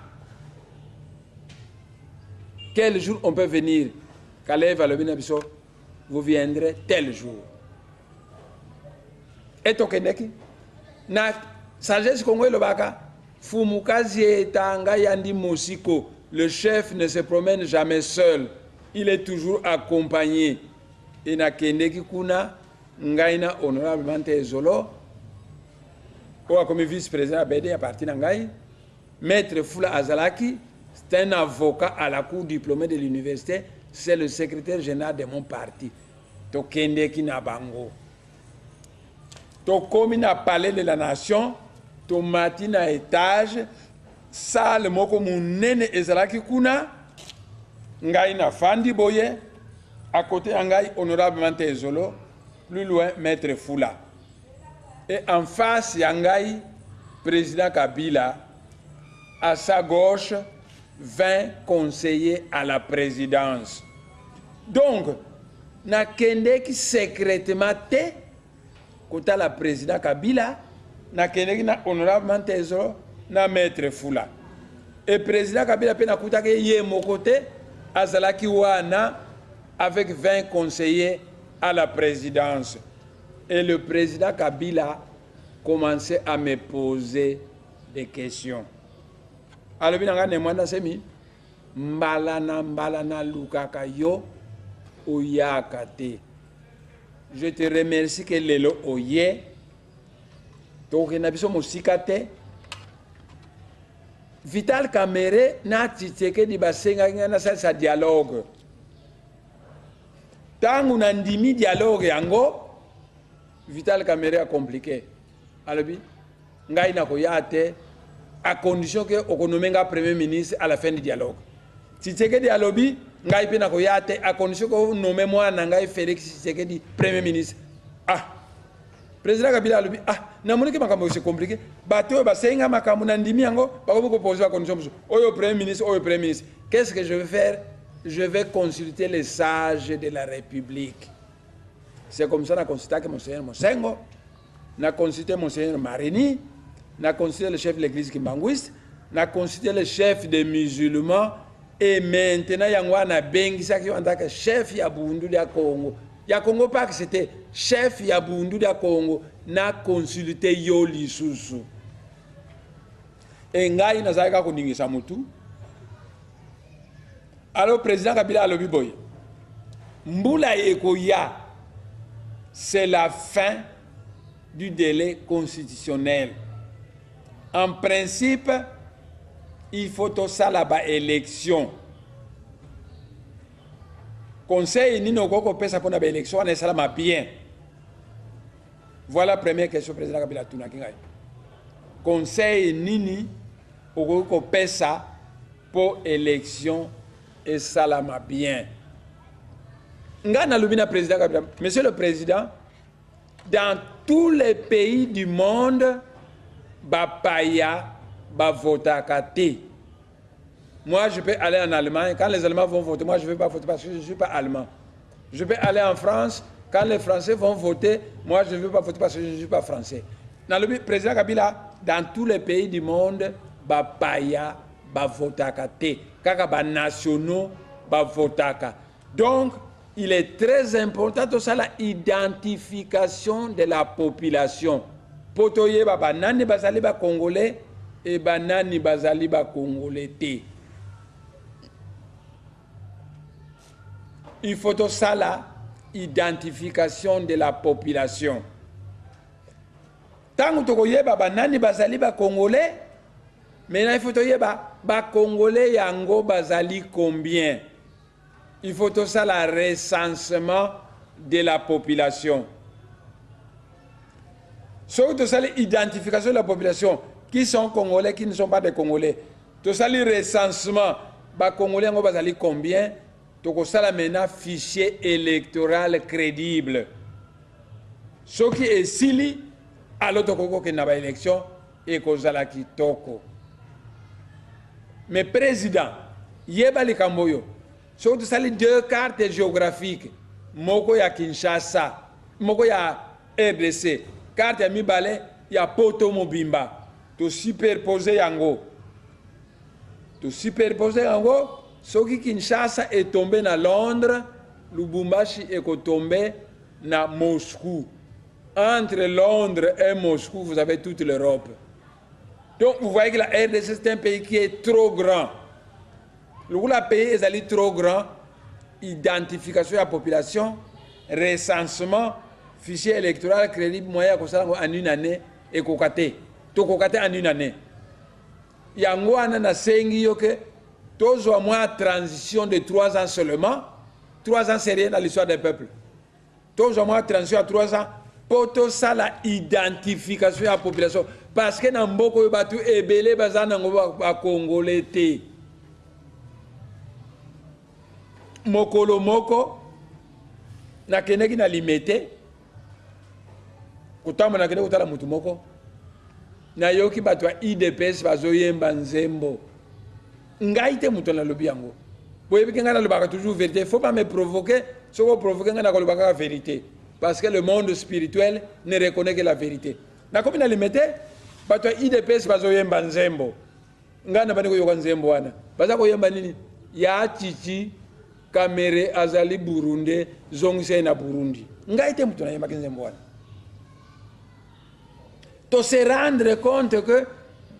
Quel jour on peut venir? Kalev Alobinabiso, vous viendrez tel jour. Et tokeneki? Na sagesse Congo le baka. Fumukazi etanga yandi musiko. Le chef ne se promène jamais seul. Il est toujours accompagné. Et na kendeki kuna ngaina honorablement Zolo, ou comme vice-président BD à partir d'Angaï, Maître Fula Azalaki, c'est un avocat à la cour diplômé de l'université c'est le secrétaire général de mon parti. To kende ki na bango. To komi na palais de la nation, to mati na étage, salle moko munene ezalaki kuna, ngai na fandi boye, à côté ngai honorable Mante Ezolo, plus loin maître Fula. Et en face yangai président Kabila, à sa gauche 20 conseillers à la présidence. Donc na kende ki secrètement te kota la président Kabila, na kende ki na honorable Mante Ezolo na maître Fula. Et président Kabila pe na kuta ke ye mokote azalaki wana avec 20 conseillers à la présidence. Et le président Kabila commençait à me poser des questions. Alors, mbalana lukaka yo oyakate. Je te remercie que lelo oye. Donc, na biso mosikate. Vital Kamerhe na Tshisekedi basenga ngana sa dialogue. Tangu na ndimi dialogue yango, Vital Kamerhe a compliqué. Alobi, ngai na koyate à condition que okonomenga premier ministre à la fin du dialogue. Tshisekedi alobi, ngai pe na koyate à condition que nomme moi na ngai Félix Tshisekedi premier ministre. Ah. Président Kabila alobi, ah, na moni ke makambo c'est compliqué. Bato ba senga makambo na ndimi yango, ba ko poser la condition. Oyo premier ministre, oyo premier ministre. Qu'est-ce que je vais faire? Je vais consulter les sages de la République. C'est comme ça qu'on a consulté que Monseigneur Mosengo, on a consulté Monseigneur Marini, on a consulté le chef de l'église Kimbanguiste, on a consulté le chef des musulmans, et maintenant, on a Bengisa qui en tant que chef ya Bundu de Congo. Ya Congo pas que c'était chef ya Bundu de Congo, on a consulté Yoli Susu. Et ngai na zaika koningisa mutu. Alors, président Kabila a lobi boy. Mbula ekoya, c'est la fin du délai constitutionnel. En principe, il faut tout ça là-bas élection. Conseil ni no koko pesa pour la élection, on est ça là bien. Voilà la première question président Kabila tuna kingai. Conseil nini okoko pesa pour élection et salama bien. Ngana lubina président Kabila. Monsieur le président, dans tous les pays du monde, bapaya, bavota kate. Moi, je peux aller en Allemagne. Quand les Allemands vont voter, moi, je ne vais pas voter parce que je ne suis pas allemand. Je peux aller en France. Quand les Français vont voter, moi, je ne vais pas voter parce que je ne suis pas français. Dans le président Kabila, dans tous les pays du monde, bapaya, bavota kate. Kaka ba nationaux, bavotaka. Donc, il est très important tout ça, la identification de la population. Potoye ba banani bazali ba congolais et banani bazali ba congolais te. Il faut tout ça la identification de la population. Tant que tokoye ba banani bazali ba congolais, maintenant il faut toye ba congolais yango bazali combien? Il faut tout ça le recensement de la population. Surtout ça l'identification de la population. Qui sont congolais, qui ne sont pas des congolais. Tout ça le recensement. Bah congolais on va aller combien? Tout ça là maintenant fichier électoral crédible. Ce qui est sili à l'autre Congo qui n'a pas élection et kozala kitoko. Mais président, yeba li kamboyo. Surtout ça les deux cartes géographiques. Moko ya Kinshasa, moko ya RDC. Carte ya Mibale, ya Poto Mobimba. To superposer yango. To superposer yango, ce qui Kinshasa est tombé na Londres, Lubumbashi est tombé na Moscou. Entre Londres et Moscou, vous avez toute l'Europe. Donc vous voyez que la RDC c'est un pays qui est trop grand. Le pays est allé trop grand, identification de la population, recensement, fichier électoral crédible, moyen en une année et kokate. To kokate en une année. Yango anana sengi yoke, tozo moins transition de 3 ans seulement, 3 ans, c'est rien dans l'histoire des peuples. Tous au moins transition à 3 ans, pour tout ça, la identification de la population. Parce que dans beaucoup de batu ebele bazana ngoba Congolais te. Mokolo moko na keneki na limete. Kutama na keneki kutala mutu moko. Na yoki batu IDPS bazoyemba nzembo. Ngaite mutu na lobi yango. Boyebi kenga na lobaka toujours vérité. Faut pas me provoquer. Si vous provoquez na kolobaka vérité. Parce que le monde spirituel ne reconnaît que la vérité. Na komi na limete. Bato IDPS bazoyemba nzembo. Ngana bani koyoka nzembo wana. Baza koyemba nini? Ya chichi kamere azali Burundi zongise na Burundi. Ngaite mutu na yemba nzembo wana. To se rendre compte que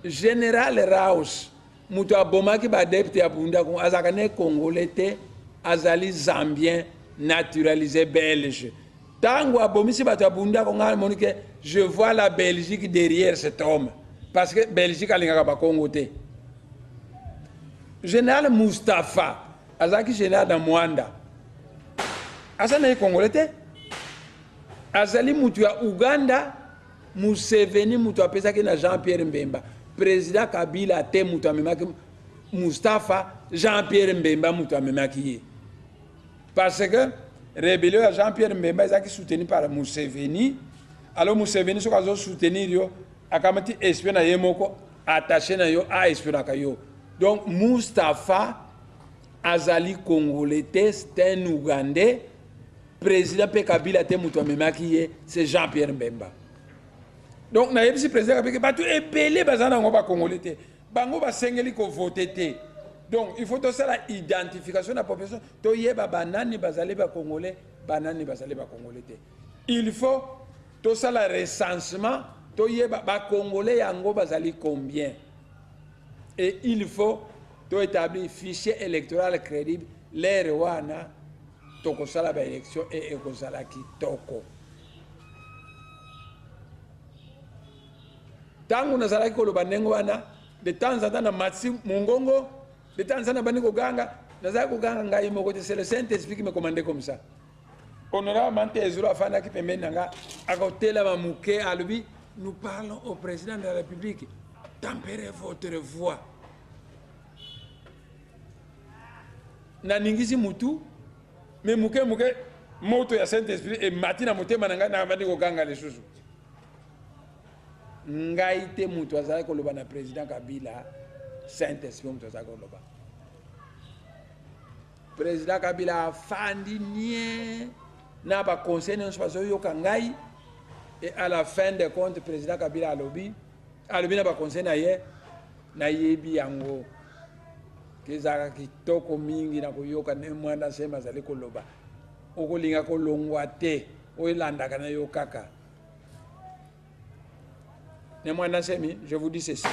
Général Raus mutu abomaki ba adepte ya Burundi ko azaka ne Congolais te azali Zambien naturalisé belge. Tango abomisi bato ya Burundi ko ngana monike je vois la Belgique derrière cet homme. Parce que Belgique a l'ingaka Congo te. Général Mustafa, azaki général dans Mwanda. Asana Congolais te. Azali mutu ya Uganda, Museveni mutu apesaki na Jean-Pierre Mbemba. Président Kabila te mutu amemaki Mustafa, Jean-Pierre Mbemba mutu amemaki ye. Parce que rébellion à Jean-Pierre Mbemba ezaki soutenu par Museveni. Alors Museveni so kazo soutenir yo akamati espion na yemoko attaché na yo a espion yo. Donc Mustafa azali Congolais te, c'est un Ougandais. Président P Kabila te mutu amemaki c'est Jean-Pierre Mbemba. Donc na yebisi président Kabila batu ebele bazana ngo ba Congolais te. Bango ba sengeli ko voter te. Donc il faut tout ça la identification de la population. To yeba banani bazali ba Congolais, banani bazali ba Congolais te. Il faut tout ça le recensement, to yeba ba Congolais yango bazali combien. Et il faut to établir fichier électoral crédible les wana toko sala ba élection et ekozala ki toko. Tangu na sala ki koloba nengo wana de temps en temps na matsi mungongo de temps en temps bani ko ganga na za ko ganga ngai moko c'est le Saint-Esprit qui me commandait comme ça. Honorable Mante Ezuro afana ki pembeni nanga akotela mamuke alubi nous parlons au président de la République. Tempérez votre voix. Na ningisi mutu mais muke moto ya Saint-Esprit et matina motema nanga na bani ko ganga lisusu. Ngai te mutu azali koloba na président Kabila Saint-Esprit mutu azali koloba. Président Kabila afandi nie na ba conseil non pas yo kangai et à la fin des comptes président Kabila alobi na ba conseil na yebi yango kezaka kitoko mingi na koyoka ne mwanda sema zali koloba okolinga kolongwa te oyilandaka na yo kaka ne mwanda semi je vous dis ceci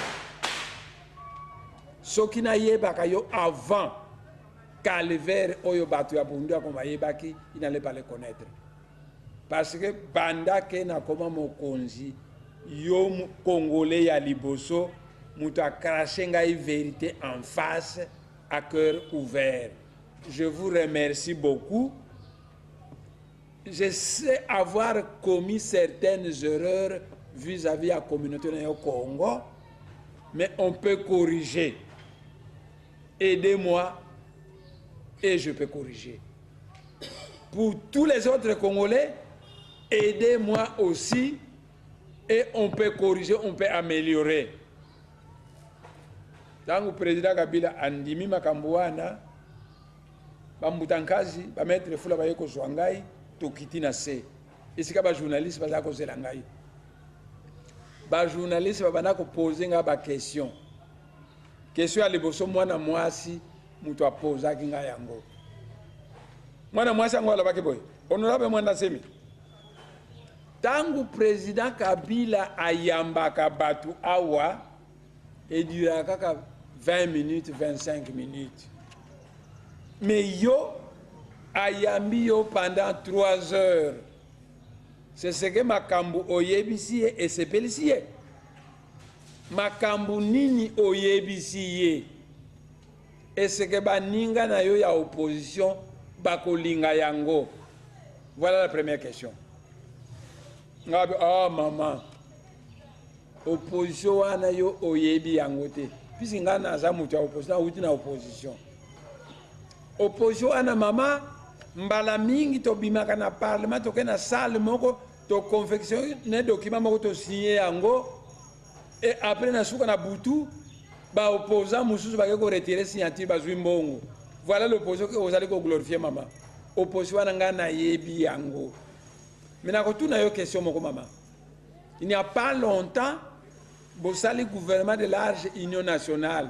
soki na yebaka yo avant calvaire oyo batu ya Burundi akoma yebaki il n'allait pas le connaître parce que banda ke na koma mokonzi yo Congolais ya liboso mutu a craché ngai vérité en face à cœur ouvert. Je vous remercie beaucoup. Je sais avoir commis certaines erreurs vis-à-vis de la communauté au Congo, mais on peut corriger. Aidez-moi et je peux corriger. Pour tous les autres Congolais, aidez-moi aussi et on peut corriger, on peut améliorer. Tangu président Kabila andimi makambo wana bamutankazi ba mettre fula ba yeko zwangai tokiti na se isika ba journaliste ba za ko zela ngai ba journaliste ba bana ko poser nga ba question ya liboso mwana mwasi mutu apoza kinga yango mwana mwasi ngo la bakiboy honorable mwana semi tangu président Kabila ayambaka batu awa et durant kaka 20 minutes, 25 minutes. Mais yo ayambi yo pendant 3 heures. C'est ce que makambu oyebisi et sepelisi. Makambu nini oyebisi. Et ce que baninga na yo ya opposition bakolinga yango. Voilà la première question. Ah maman, opposition wana yo oyebi yango te. Puisque nga naza mutu ya opposition, uti na opposition. Opposition wana mama, mbala mingi to bimaka na parlement, toke na salle moko, to confectionner document moko to signer yango, et après na suka na butu, ba opposant mususu ba ko retirer signature ba zwi mbongo. Voilà l'opposition que vous allez glorifier maman. Opposition wana nga na yebi yango. Maintenant quand on a une question moko maman. Il n'y a pas longtemps, Bossali gouvernement de large union nationale,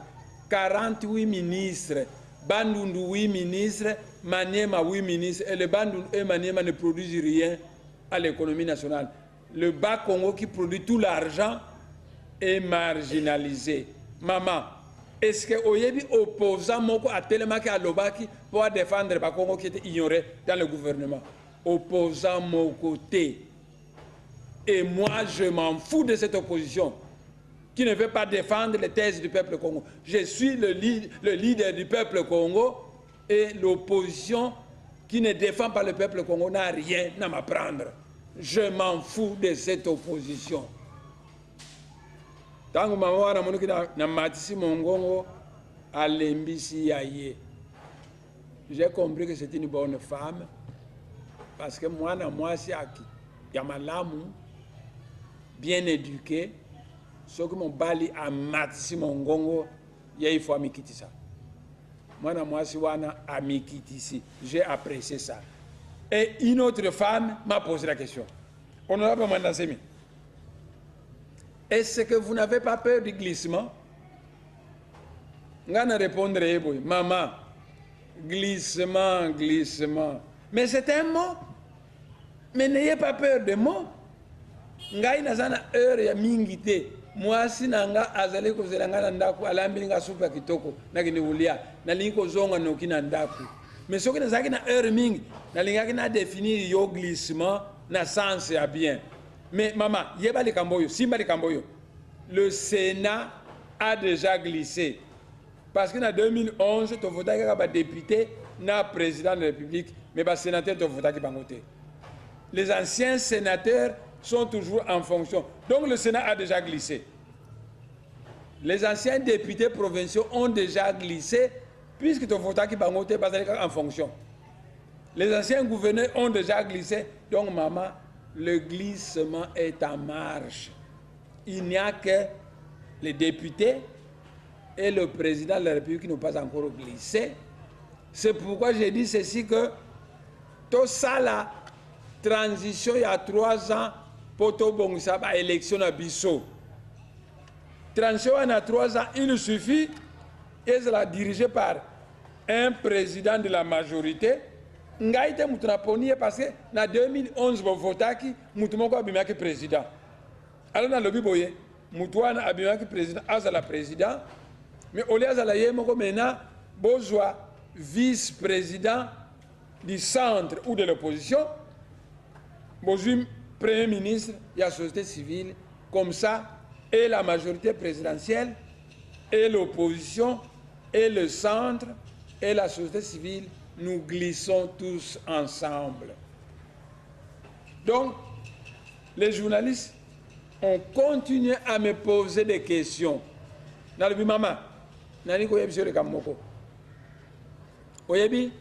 48 ministres, Bandundu 8 ministres, Maniema 8 ministres, et le Bandundu et Maniema ne produisent rien à l'économie nationale. Le Bas-Congo qui produit tout l'argent est marginalisé. Maman, est-ce que Oyebi opposant Moko a tellement qu'à Lobaki pour défendre le Bas-Congo qui était ignoré dans le gouvernement? Opposant mon côté. Et moi, je m'en fous de cette opposition qui ne veut pas défendre les thèses du peuple congolais. Je suis le leader du peuple congolais et l'opposition qui ne défend pas le peuple congolais n'a rien à m'apprendre. Je m'en fous de cette opposition. Tant que maman na matisi mongongo à l'embisi yaye. J'ai compris que c'est une bonne femme parce que moi c'est aki yamalamu bien éduqué. Ce que mon bali a matisi mongongo il faut amikitisa. Moi si wana amikitisi. J'ai apprécié ça. Et une autre femme m'a posé la question. Honorable Mandasemi. Est-ce que vous n'avez pas peur du glissement? Ngana répondrait, maman, glissement, glissement. Mais c'est un mot. Mais n'ayez pas peur de mots. Ngai nazana heure ya mingite. Moi si nanga azali ko zelanga ndaku alambi nga supa kitoko nakini ulia nalingo zonga noki na ndaku. Mais soki nazaki na heure mingi nalingaki na définir yo glissement na sens ya bien. Mais maman, yeba li kamboyo, simba li kamboyo. Le Sénat a déjà glissé. Parce que en 2011, tu votais comme député, na président de la République, mais les sénateurs tu votais comme côté. Les anciens sénateurs sont toujours en fonction. Donc le Sénat a déjà glissé. Les anciens députés provinciaux ont déjà glissé, puisque tu votais comme côté en fonction. Les anciens gouverneurs ont déjà glissé. Donc maman, le glissement est en marche. Il n'y a que les députés et le président de la République qui n'ont pas encore glissé. C'est pourquoi j'ai dit ceci que tout ça, la transition il y a 3 ans pour tout bon ça va élection à Bissau. Transition il y a 3 ans, il suffit et sera dirigée par un président de la majorité. Ngaïte mutunaponiye parce que na 2011 bo votaki mutu moko abimaki président. Alors na lobi boye mutu wana abimaki président azala président mais au lieu azala ye moko mena bozwa vice-président du centre ou de l'opposition bozwi premier ministre et la société civile comme ça et la majorité présidentielle et l'opposition et le centre et la société civile nous glissons tous ensemble. Donc, les journalistes ont continué à me poser des questions. Nalobi maman, nani ko yebi sore kamoko. Oyebi?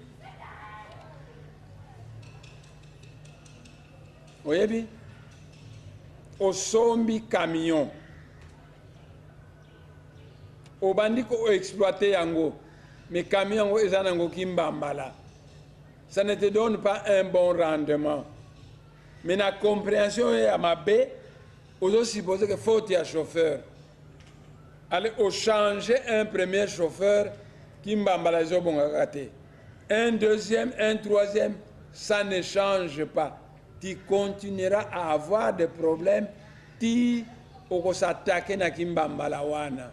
Oyebi? Osombi camion. Obandi ko exploiter yango. Mais camions ça ne te donne pas un bon rendement. Mais la compréhension est à ma baie, on suppose qu'il faut un chauffeur. Allez, on changer un premier chauffeur qui mbambala un deuxième, un troisième, ça ne change pas. Tu continueras à avoir des problèmes, tu vas s'attaquer à Kimbambala wana.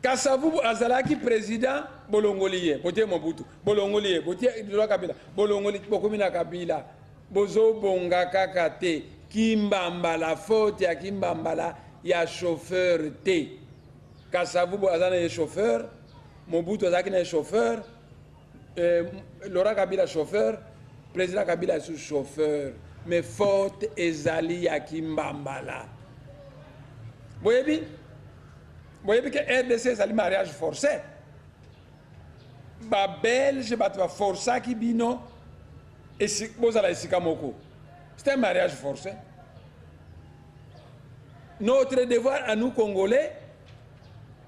Kasavubu azalaki président bolongoliye botie Mobutu bolongoliye botie Idrissa Kabila bolongoli bokomina Kabila bozo bonga kakate Kimbambala faute ya Kimbambala ya chauffeur te Kasavubu azana ye chauffeur Mobutu azalaki na chauffeur, Laurent Kabila chauffeur, président Kabila sous chauffeur, mais faute ezali ya Kimbambala. Boyebi que RDC ezali mariage forcé. Ba Belge ba força ki bino et bozala esika moko. C'est un mariage forcé. Notre devoir à nous Congolais,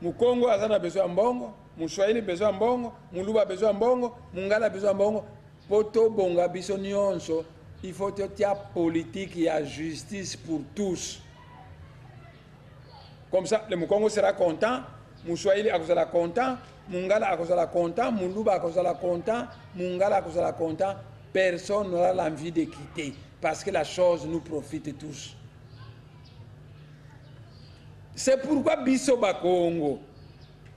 mu Congo azana besoin mbongo, mu Swahili besoin mbongo, mu Luba besoin mbongo, mu Ngala besoin mbongo, poto bonga biso nyonso, il faut tia politique et justice pour tous. Comme ça, le Congo sera content, mu Swahili sera content, mu Ngala sera content, mu Luba sera content, mu Ngala sera content, personne n'aura l'envie de quitter parce que la chose nous profite tous. C'est pourquoi biso ba Congo,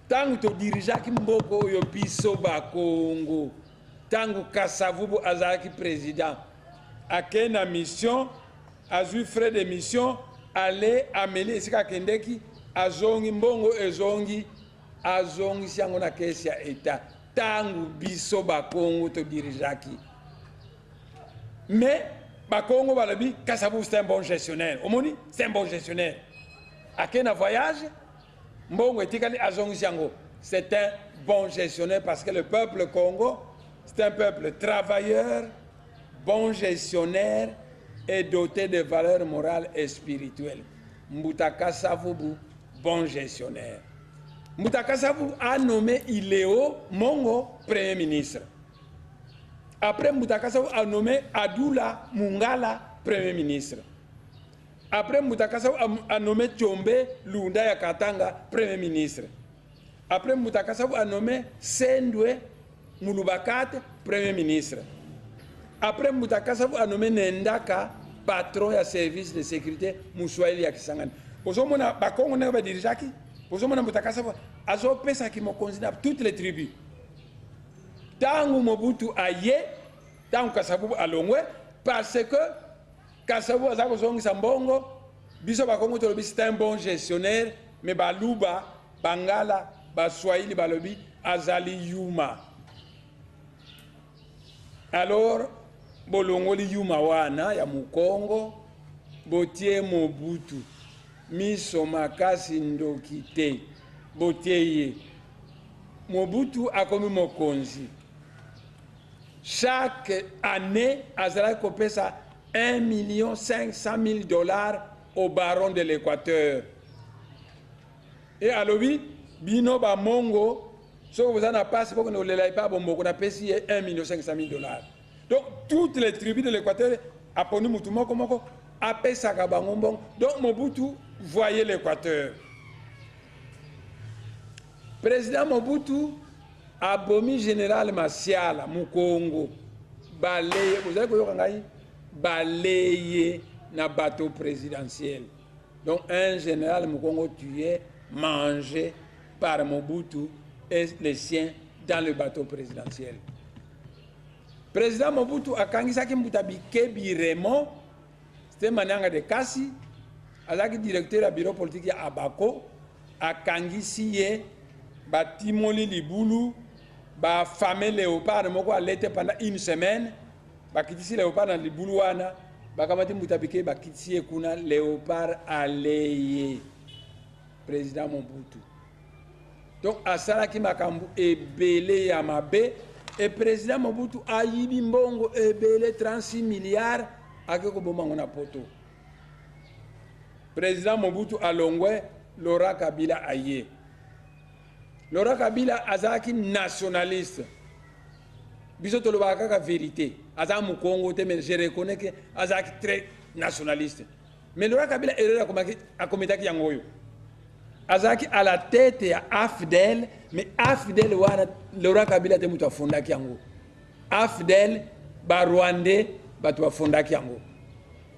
tangu to dirigeaki mboko yo biso ba Congo, tangu Kasavubu azaki président, akena mission, azu frais de mission, aller amener esika kendeki, azongi mbongo ezongi, azongi siango na kesi ya état, tangu biso ba Congo to dirigeaki. Mais ba Congo balabi Kasavubu c'est un bon gestionnaire. Omoni, c'est un bon gestionnaire. Akena voyage, mbongo etikali azongi siango. C'est un bon gestionnaire parce que le peuple Congo, c'est un peuple travailleur, bon gestionnaire et doté de valeurs morales et spirituelles. Mbuta Kasavubu, bon gestionnaire. Mbuta Kasavubu a nommé Iléo Mongo Premier ministre. Après, Mbuta Kasavubu a nommé Adoula Mungala Premier ministre. Après, Mbuta Kasavubu a nommé Tchombe Lunda ya Katanga Premier ministre. Après, Mbuta Kasavubu a nommé Sendwe Mulubakate Premier ministre. Après, Mbuta Kasavubu a nommé Nendaka patron ya service de sécurité Moussouaili ya Kisangani. Pour mona bakongo na ba dirijaki, pour mona Mbuta Kasavubu azo pesa ki mokonzi na toutes les tribus. Tangu Mobutu aye, tangu Kasavubu alongwe parce que Kasavubu azako zongi sambongo, biso bakongo tolobi c'est un bon gestionnaire, mais baluba, bangala, baswahili balobi azali yuma. Alors bolongoli yuma wana ya Mukongo, botie Mobutu, miso makasi ndokite, botieye. Mobutu a commis mokonzi. Chaque année, Azara kopesa $1 500 000 au baron de l'Équateur. Et à l'objet, bino ba mongo, ce que vous en avez pas, c'est pour que nous ne l'ayons pas, bon, on a payé $1 500 000. Donc, toutes les tribus de l'Équateur, à Ponu Moutoumoko, a payé ça à Bangombong. Donc, Mobutu voyait l'Équateur. Président Mobutu a bomi général Masiala, Mukongo, balayé, vous avez compris, balayé na bateau présidentiel. Donc un général Mukongo tué, mangé par Mobutu et les siens dans le bateau présidentiel. Président Mobutu a kangisaki Mbutabi Kebi Raymond, c'était Mananga de Kassi, azaki directeur du bureau politique à Abako, a kangisi ba timoli libulu, ba famé léopard moko a l'été pendant une semaine, ba kitisi léopard dans libulu wana, ba kamati Mutabike ba kitisi kuna léopard aleye. Président Mobutu. Donc à Saraki Makambu ebele ya mabe et président Mobutu a yibi mbongo ebele 36 milliards akeko bomango na poto. Président Mobutu a longwe Laurent Kabila aye. Laurent Kabila azaki nationaliste. Biso tolobaka ka vérité. Aza mu Congo te mais je reconnais que azaki très nationaliste. Mais Laurent Kabila erreur a commetaki yangoyo. Azaki à la tête ya AFDEL, mais AFDEL wana Laurent Kabila te mutu afondaki yango. AFDEL ba Rwandais batu afondaki yango.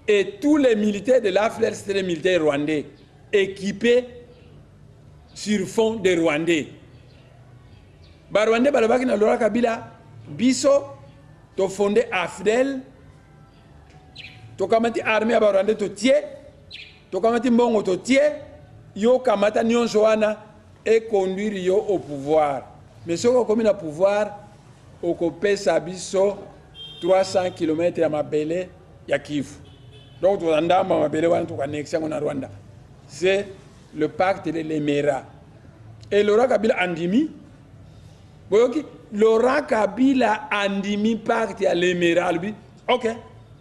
Et tous les militaires de l'AFDEL c'était les militaires rwandais équipés sur fond de Rwandais. Ba Rwandais balabaki na Laurent Kabila biso to fondé AFDEL to kamati armée ya ba Rwandais to tie to kamati mbongo to tie yo kamata nyonso wana et conduire yo au pouvoir. Mais ce qu'on a le pouvoir, au copé Sabiso, 300 km à Mabele, il y a Kivu. Donc, on a Mabele, on a Rwanda. C'est le pacte de l'Emera. Et Laurent Kabila Andimi, Laurent Kabila Andimi pacte à l'Emera. Ok,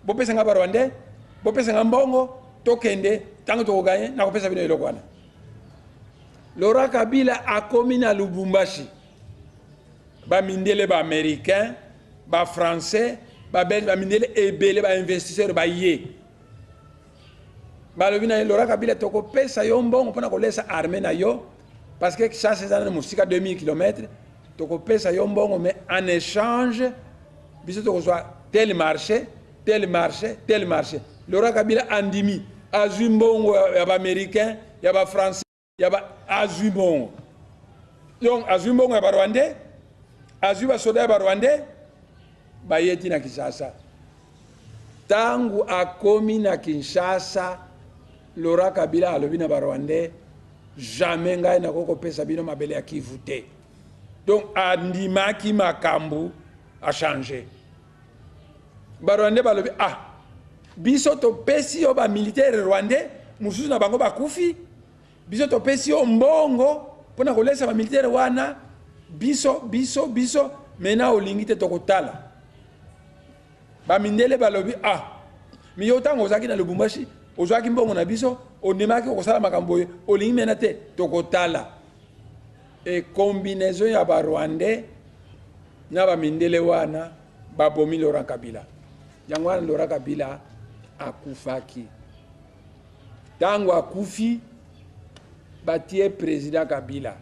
vous pouvez s'en avoir Rwandais, vous pouvez s'en avoir Tokende, tant que vous gagnez, vous pouvez s'en avoir Rwanda. Laurent Kabila a commis à Lubumbashi. Ba mindele ba américain, ba français, ba belge, ba mindele ebele ba investisseur ba yé. Ba le bina Laurent Kabila toko pesa yo mbongo pona kolesa armée na yo parce que ça c'est dans musika 2000 km toko pesa yo mbongo mais en échange biso toko soit tel marché, tel marché, tel marché. Laurent Kabila andimi azui mbongo ya ba américain, ya ba français, ya ba azui mbongo. Donc azui mbongo ya ba rwandais azuba soda ba Rwandais bayeti na Kinshasa. Tangu akomi na Kinshasa, Laurent Kabila alobi na ba Rwandais jamais ngai na koko pesa bino mabele ya Kivu te. Donc andimaki makambu a changé. Ba Rwandais balobi biso to pesi yo ba militaire rwandais mususu na bango bakufi. Biso to pesi yo mbongo pona kolesa ba militaire wana biso mena olingi te tokotala ba mindele balobi mi yo tango ozaki na Lubumbashi ozaki mbongo na biso onemaki okosala makambo olingi mena te tokotala e combinaison ya ba Rwandais na ba mindele wana babomi Laurent Kabila yango wana Laurent Kabila akufaki tango akufi batie président Kabila.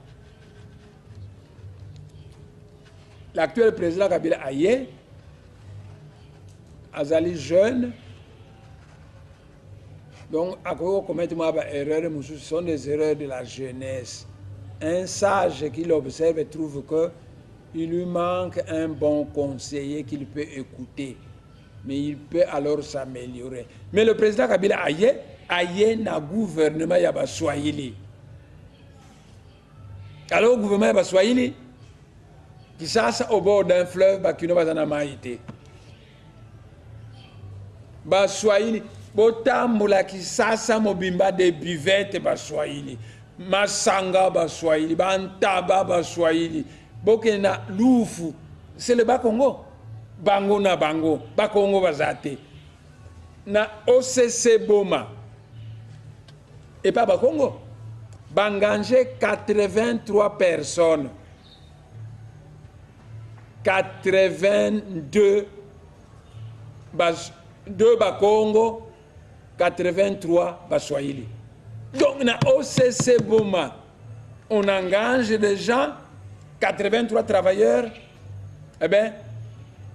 L'actuel président Kabila Aye, Azali jeune, donc à quoi commettre des erreurs, ce sont des erreurs de la jeunesse. Un sage qui l'observe trouve qu'il lui manque un bon conseiller qu'il peut écouter, mais il peut alors s'améliorer. Mais le président Kabila Aye n'a gouvernement yaba Swahili. Alors le gouvernement yaba Swahili, qui s'assa au bord d'un fleuve, Bakino Bazana Maïté. Baswahili, Botamboula qui s'assa mobimba de buvette Baswahili, Masanga Baswahili, Bantaba Baswahili, Bokena Lufu, c'est le Bakongo. Bango na Bango, Bakongo Bazate. Na OCC Boma. Et pas Bakongo. Bangangé 83 personnes. 82 2 Bakongo, 83 Baswahili. Donc, dans OCC Boma, on engage des gens, 83 travailleurs, eh bien,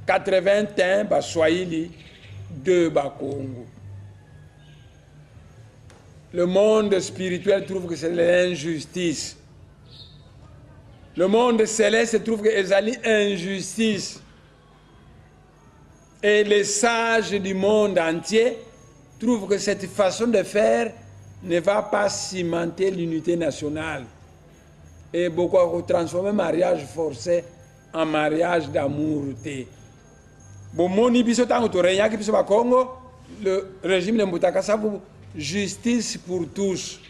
81 Baswahili, 2 Bakongo. Le monde spirituel trouve que c'est l'injustice. Le monde céleste trouve que c'est injustice. Et les sages du monde entier trouvent que cette façon de faire ne va pas cimenter l'unité nationale. Et beaucoup ont transformé le mariage forcé en mariage d'amour. Le régime de Moutaka Savu, justice pour tous.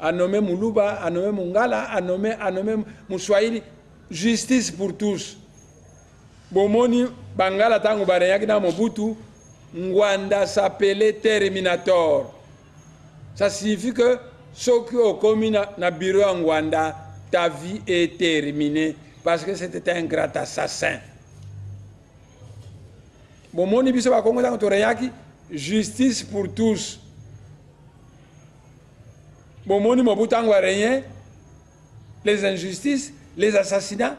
A nommé Moulouba, a nommé Mungala, a nommé Mouswahili, justice pour tous. Bomoni Bangala tango bareyaki na Mobutu, Ngwanda s'appelait Terminator. Ça signifie que ceux qui ont commis na bureau en Ngwanda, ta vie est terminée parce que c'était un grand assassin. Bomoni biso ba Kongo tango toreyaki, justice pour tous. Bomoni Mobutu tango rien, les injustices, les assassinats.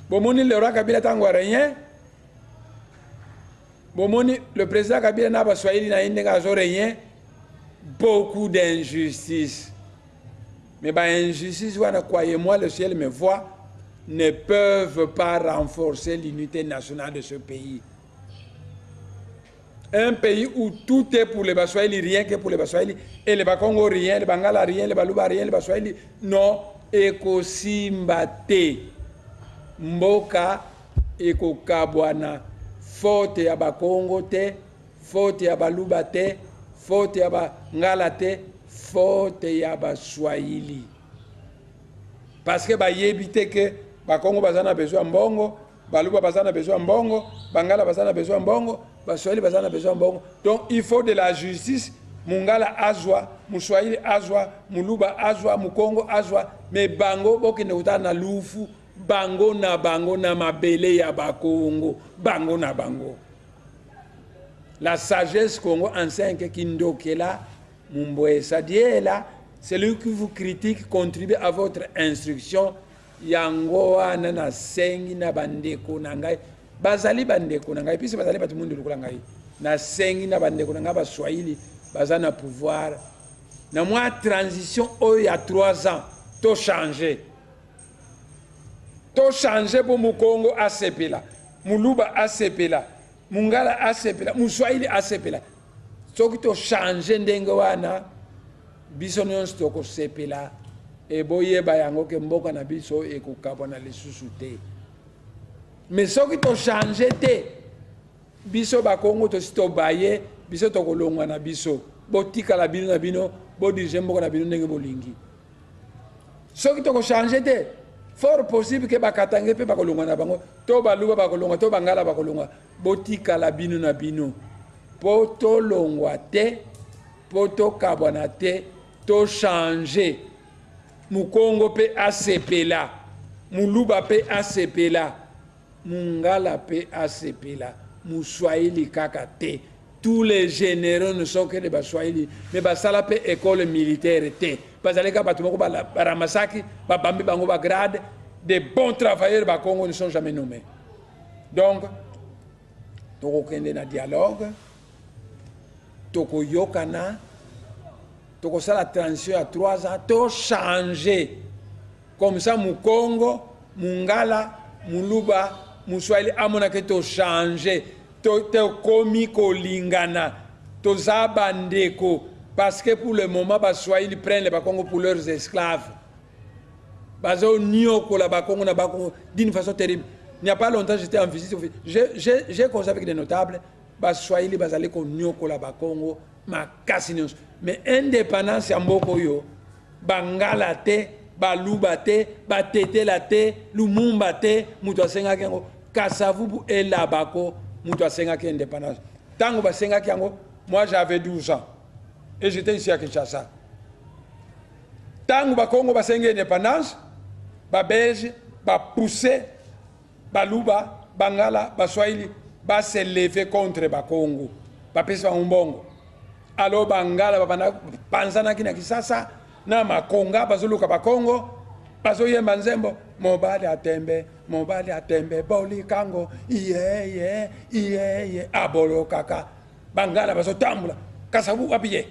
Bomoni Laurent Kabila tango rien. Bomoni le président Kabila n'a pas Swahili na indenga rien. Beaucoup d'injustices. Mais bah injustice, croyez-moi, le ciel me voit, ne peuvent pas renforcer l'unité nationale de ce pays. Un pays où tout est pour les Baswahili, rien que pour les Baswahili, et les Bakongo rien, les Bangala rien, les Baluba rien, les Baswahili, non, ekosimba te mboka ekokabwana faute ya bakongo te, faute ya baluba te, faute ya bangala te, faute ya baswahili. Parce que bayebi te que bakongo bazana besoin mbongo, baluba bazana besoin mbongo, bangala bazana besoin mbongo, baswahili bazana besoin mbongo. Donc il faut de la justice. Mungala azwa, muswahili azwa, muluba azwa, mukongo azwa, mais bango bokende kutana na lufu, bango na mabele ya bakongo, bango na bango. La sagesse Congo enseigne que Kindokela, Mumboesa Diela, celui qui vous critique contribue à votre instruction. Yangoa nana sengi na bandeko nangai, bazali bandeko nangai, puis bazali batumundu lukula ngai, na sengi na bandeko nangai baswahili. Bazana pouvoir. Na moi transition il y a 3 ans, tout changé. Tout changé pour Mukongo ACP là, Muluba ACP là, Mungala ACP là, Muswahili ACP là. Ce qui tout changé ndengoana, biso nyonso toko CP là, et boye bayango ke mboka na biso e kokabona lisusu te. Mais ce qui tout changé te, biso bakongo to sito baye. Biso toko longwa na biso botika la bino na bino bo dirige mboka na bino ndenge bolingi soki toko changer te fort possible que bakatange pe bakolongwa na bango to baluba bakolongwa to bangala bakolongwa botika la bino na bino po to longwa te po to kabwana te to changer mukongo pe ACP la muluba pe ACP la mungala pe ACP la muswahili kaka te. Tous les généraux ne sont que des Baswahili, mais basala pe école militaire te. Basaleka batumoko baramasaki, babambi bango bagrade, des bons travailleurs ba Congo ne sont jamais nommés. Donc, toko kende na dialogue, toko yokana, toko sala transition à 3 ans, to changer. Comme ça, Mukongo, Mungala, Muluba, Muswahili, amona que to changer. Te komi kolingana to zabandeko parce que pour le moment baswahili prennent les bakongo pour leurs esclaves bazo nioko la bakongo na bakongo d'une façon terrible. Il n'y a pas longtemps j'étais en visite, j'ai causé avec des notables baswahili bazali ko nioko la bakongo makasi nyonso, mais indépendance ya mboko yo bangala te baluba te batete la te lumumba te muto asenga kengo kasavubu elabako mutu asengaki indépendance. Tango basengaki yango, moi j'avais 12 ans et j'étais ici à Kinshasa. Tango bakongo basengi indépendance, ba belge, ba poussé, baluba, bangala, baswahili, ba se lever contre bakongo, ba pesa mbongo. Alors bangala babana panzana kina Kisasa na makonga bazuluka bakongo. Bazo yemba nzembo mobali atembe boli kango iye abolo kaka bangala bazo tambula kasabu wapiye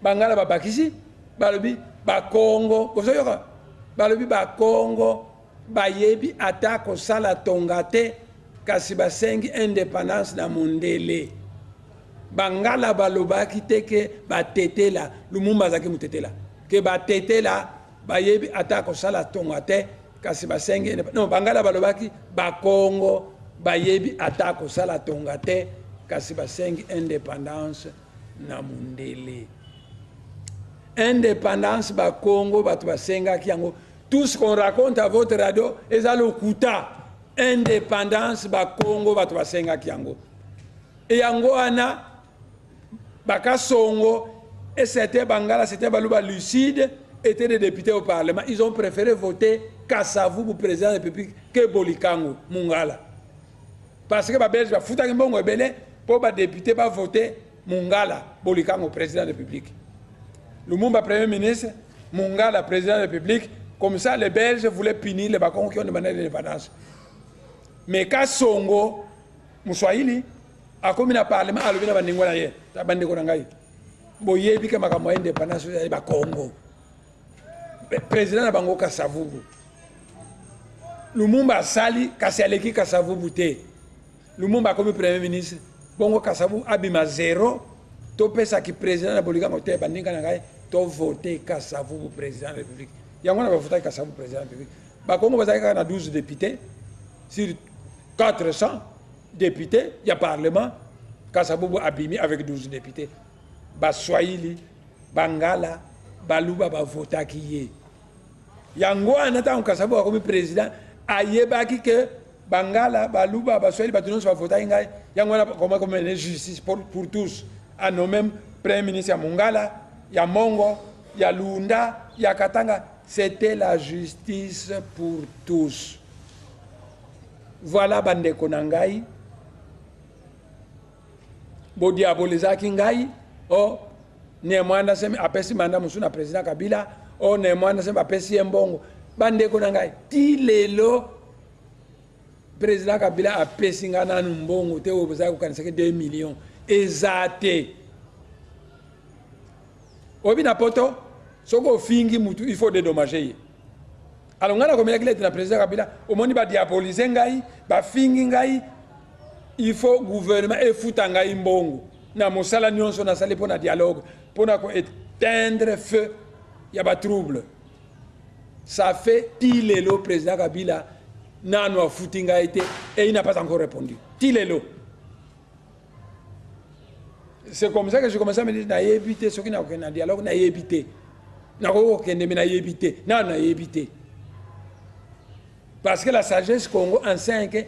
bangala babakisi balobi bakongo kozoyoka balobi bakongo bayebi atako sala tongate kasi basengi indépendance na mondele bangala balobaki teke batetela Lumumba zaki mutetela ke batetela bayebi atako sala tongate kasi basengi non bangala balobaki bakongo bayebi atako sala tongate kasi basengi indépendance na mundele indépendance bakongo batu basenga kiango tout ce qu'on raconte à votre radio ezalo kuta indépendance bakongo batu basenga kiango et yango ana bakasongo et c'était bangala c'était baluba lucide étaient des députés au Parlement, ils ont préféré voter Kassavou pour président de la République que Bolikango, Mungala. Parce que les Belges vont foutre un bon rebelle pour les députés va voter Mungala, Bolikango, président de la République. Lumumba, premier ministre, Mungala, président de la République. Comme ça, les Belges voulaient punir les Bakongos qui ont demandé l'indépendance. Mais quand Songo, Mouswahili, a commis un Parlement, a levé la Bandingona, la Bandingona, Boyebi, qui a moyen d'indépendance, les Bakongo. Président na bango Kasavubu Lumumba sali kasi aleki Kasavubu te Lumumba comme premier ministre bongo Kasavubu abima 0 to pesa ki président na Bolikango te bandinga na ngai to voter Kassavou pour président de la République. Il y a un voté Kassavou pour président de la République. Bah, Congo a 12 députés. Sur 400 députés, il y a parlement. Kassavou abîmé avec 12 députés. Bah, Swahili, Bangala, Baluba, bah, voter qui est. Yango anata Kassavou comme président. Ayebaki que Bangala, Baluba, Baswahili, Batunon soit voté. Yango a comme justice pour tous. À nous-mêmes, Premier ministre ya Mongala, ya Mongo, ya Lunda, ya Katanga. C'était la justice pour tous. Voilà bande konangai. Bo diabolizaki ngai. Oh, ne mwanda seme apesi manda musuna président Kabila. Oh, ne mwanda seme apesi mbongo. Bande konangai. Ti lelo président Kabila apesi ngana mbongo te oboza kukaniseke 2 millions. Ezate. Obi na poto, soko fingi mutu, il faut dédommager. Alors, on a comme le président Kabila, au moment où il diaboliser ngai, ba fingi ngai, il faut gouvernement et fouta ngai mbongo. Na mosala nyonso na sali pour na dialogue, pour na éteindre feu, il y a pas trouble. Ça fait tilelo président Kabila, na no fouti ngai te, et il n'a pas encore répondu. Tilelo. C'est comme ça que je commençais à me dire, na éviter ce qui n'a aucun dialogue, na éviter. Na aucun na éviter. Na éviter. Parce que la sagesse Congo enseigne que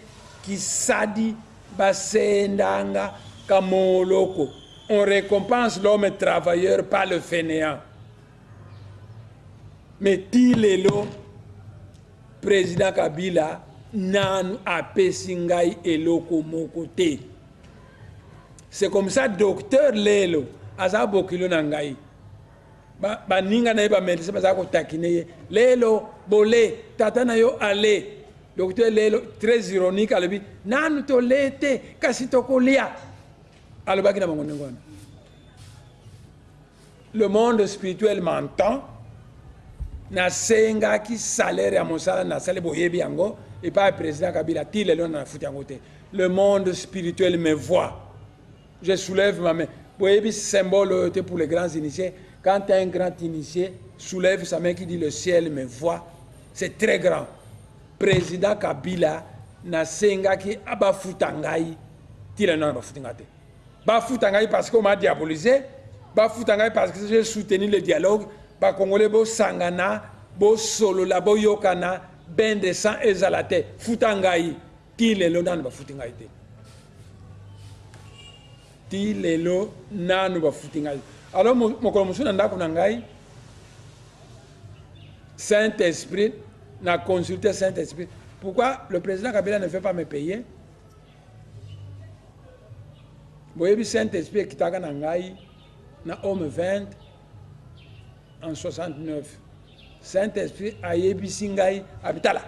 qui sadi basendanga kamoloko. On récompense l'homme travailleur, pas le fainéant. Mais tilelo président Kabila nan apesingai eloko mokote. C'est comme ça, docteur Lelo, Azabo Kilo Nangai. Ba ninga na ba médecin ba ko takine Lelo bolé tatana yo ale. Docteur Lelo très ironique alobi nanu to lete kasi to kolia. Alobaki na mongo ngona. Le monde spirituel m'entend. Na senga ki salaire à mon salaire na salaire boyebi yango et pas président Kabila ti Lelo na futi yango te. Le monde spirituel me voit. Je soulève ma main. Vous voyez, ce symbole pour les grands initiés. Quand un grand initié soulève sa main qui dit le ciel me voit, c'est très grand. Président Kabila na senga ki abafutangai tile non abafutangate. Bafutangai parce qu'on m'a diabolisé, bafutangai parce que j'ai soutenu le dialogue, ba congolais bo sangana, bo solo la bo yokana, ben de sang ezalate, futangai tile non abafutangai te. Ti lelo nanu ba futingai. Alors mokolo musuna ndako na ngai Saint-Esprit na consulté Saint-Esprit. Pourquoi le président Kabila ne fait pas me payer? Boyebi Saint-Esprit kitaka na ngai na homme 20 en 69. Saint-Esprit ayebi singai habitala.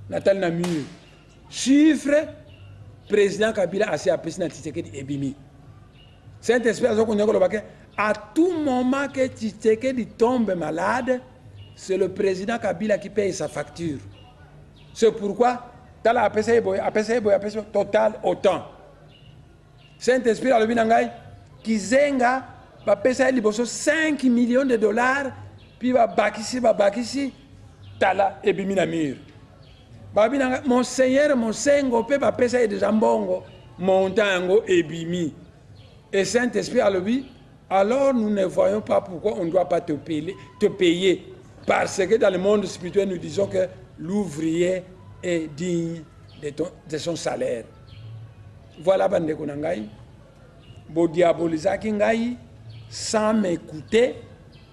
Natal na mur. Chiffre président Kabila a apesi na Tshisekedi ebimi. Saint-Esprit à tout moment que Tshisekedi tombe malade, c'est le président Kabila qui paye sa facture. C'est pourquoi, dans la total autant. Saint-Esprit a le binangai, qui zenga, va payer 5 millions de dollars, puis va bakisi, tala et bimina mur. Monseigneur, mon sengo, peut va payer des jambongo, montango et bimi. Et Saint-Esprit a le dit, alors nous ne voyons pas pourquoi on ne doit pas te payer. Parce que dans le monde spirituel, nous disons que l'ouvrier est digne de son salaire. Voilà, bande konangai. Bo diabolisaki ngai sans m'écouter.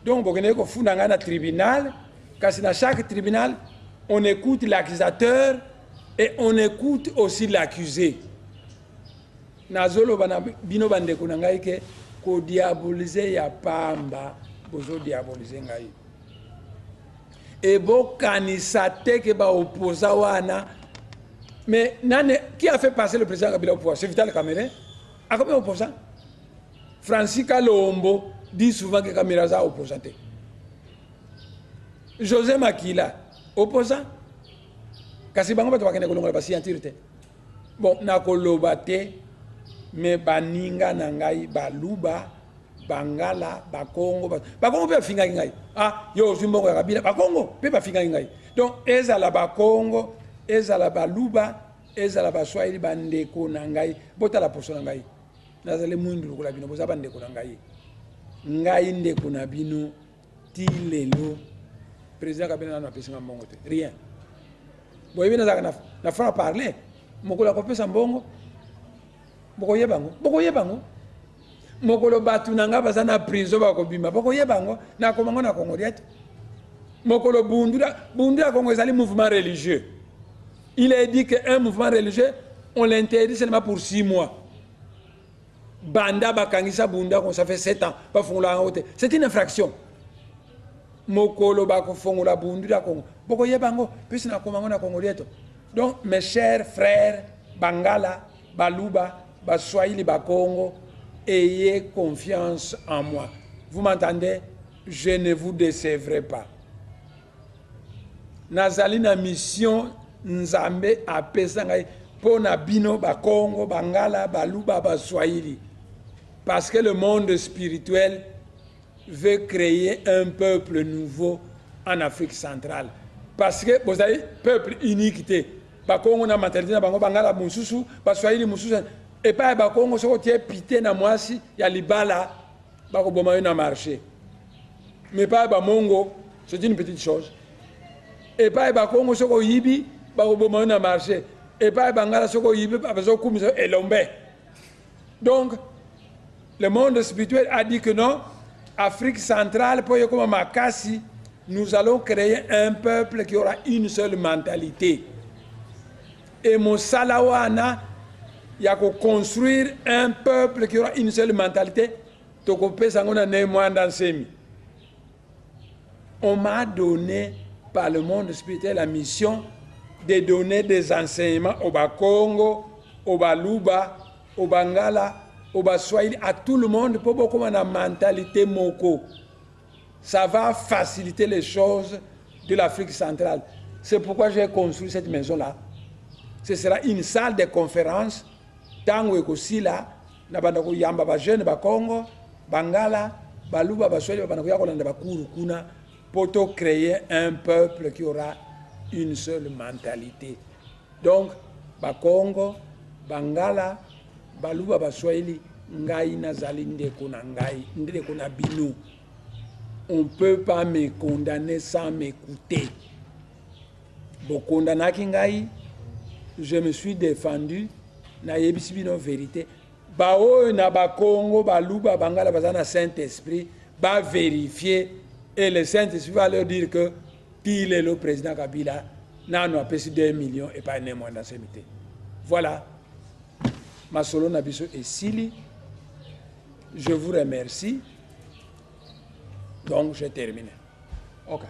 Donc, vous avez un tribunal. Parce que dans chaque tribunal, on écoute l'accusateur et on écoute aussi l'accusé. Nazolo bino bande konangai ke ko diaboliser ya pamba bozo diaboliser ngai. Et bo kanisa te ke ba opposa wana. Mais qui a fait passer le président Kabila au pouvoir? C'est Vital Kamerhe. A combien opposant? Francis Kalombo dit souvent que Kamera est opposant. José Makila, opposant. Kasi bango bato bakende kolongola basiantire te. Bon, na kolobate, mais baninga nangai baluba, Bangala, Bakongo, Bakongo peut finir ngai. Ah, yo zimbongo ya Kabila, Bakongo peut pas finir ngai. Donc ezala Bakongo, ezala Baluba, ezala Baswahili bandeko na ngai, bota la poso na ngai. Nazale mwindu lokola bino boza bandeko na ngai. Ngai ndeko na bino ti lelo président Kabila na pesa mbongo te. Rien. Boye bina zaka na fera parler. Mokola ko pesa mbongo. Bokoye bango. Mokolo batu nanga baza na prison bakobima bokoye bango na komango na Congo diate. Mokolo bundura Congo ezali mouvement religieux. Il est dit qu'un mouvement religieux on l'interdit seulement pour 6 mois. Banda bakangisa bunda quand ça fait 7 ans pas fongola en hauteur. C'est une infraction. Mokolo bako fongola bundura Congo. Bokoye bango puis na komango na Congo diate. Donc mes chers frères Bangala, Baluba, Baswahili, Bakongo, ayez confiance en moi. Vous m'entendez? Je ne vous décevrai pas. Nazali na mission Nzambe apesa ngai pona bino Bakongo, Bangala, Baluba, Baswahili. Parce que le monde spirituel veut créer un peuple nouveau en Afrique centrale. Parce que vous avez peuple unique. Bakongo na mentalité na bango Bangala mususu, Baswahili mususu. Et pas Bakongo soko tie pité na mwasi ya libala bako boma na marché. Mais pas Bamongo, c'est une petite chose. Et pas Bakongo soko yibi bako boma na marché. Et pas Bangala soko yibi bazo kumisa elombe. Donc le monde spirituel a dit que non, Afrique centrale pour y comme Makassi, nous allons créer un peuple qui aura une seule mentalité. Et mon salawana il y a qu'à construire un peuple qui aura une seule mentalité. On m'a donné par le monde spirituel la mission de donner des enseignements au Bakongo, au Baluba, au Bangala, au Baswahili, à tout le monde pour beaucoup de mentalité moko. Ça va faciliter les choses de l'Afrique centrale. C'est pourquoi j'ai construit cette maison-là. Ce sera une salle de conférence. Tango ekosila na banda ko yamba ba jeune ba Congo, Bangala, Baluba, Baswahili ba banda ko yakolanda bakuru kuna poto créer un peuple qui aura une seule mentalité. Donc Bakongo, Bangala, Baluba, Baswahili ngai nazali ndeko na ngai, ndeko na bino. On ne peut pas me condamner sans m'écouter. Bo kondanaki ngai, je me suis défendu. Na yebisibino vérité bao na Bakongo Baluba Bangala bazana Saint-Esprit va vérifier et le Saint-Esprit va leur dire que il est le président Kabila n'a pas payé 2 millions et pas né moins dans ce métier. Voilà ma solo nabiso et Sili, je vous remercie, donc j'ai terminé. OK.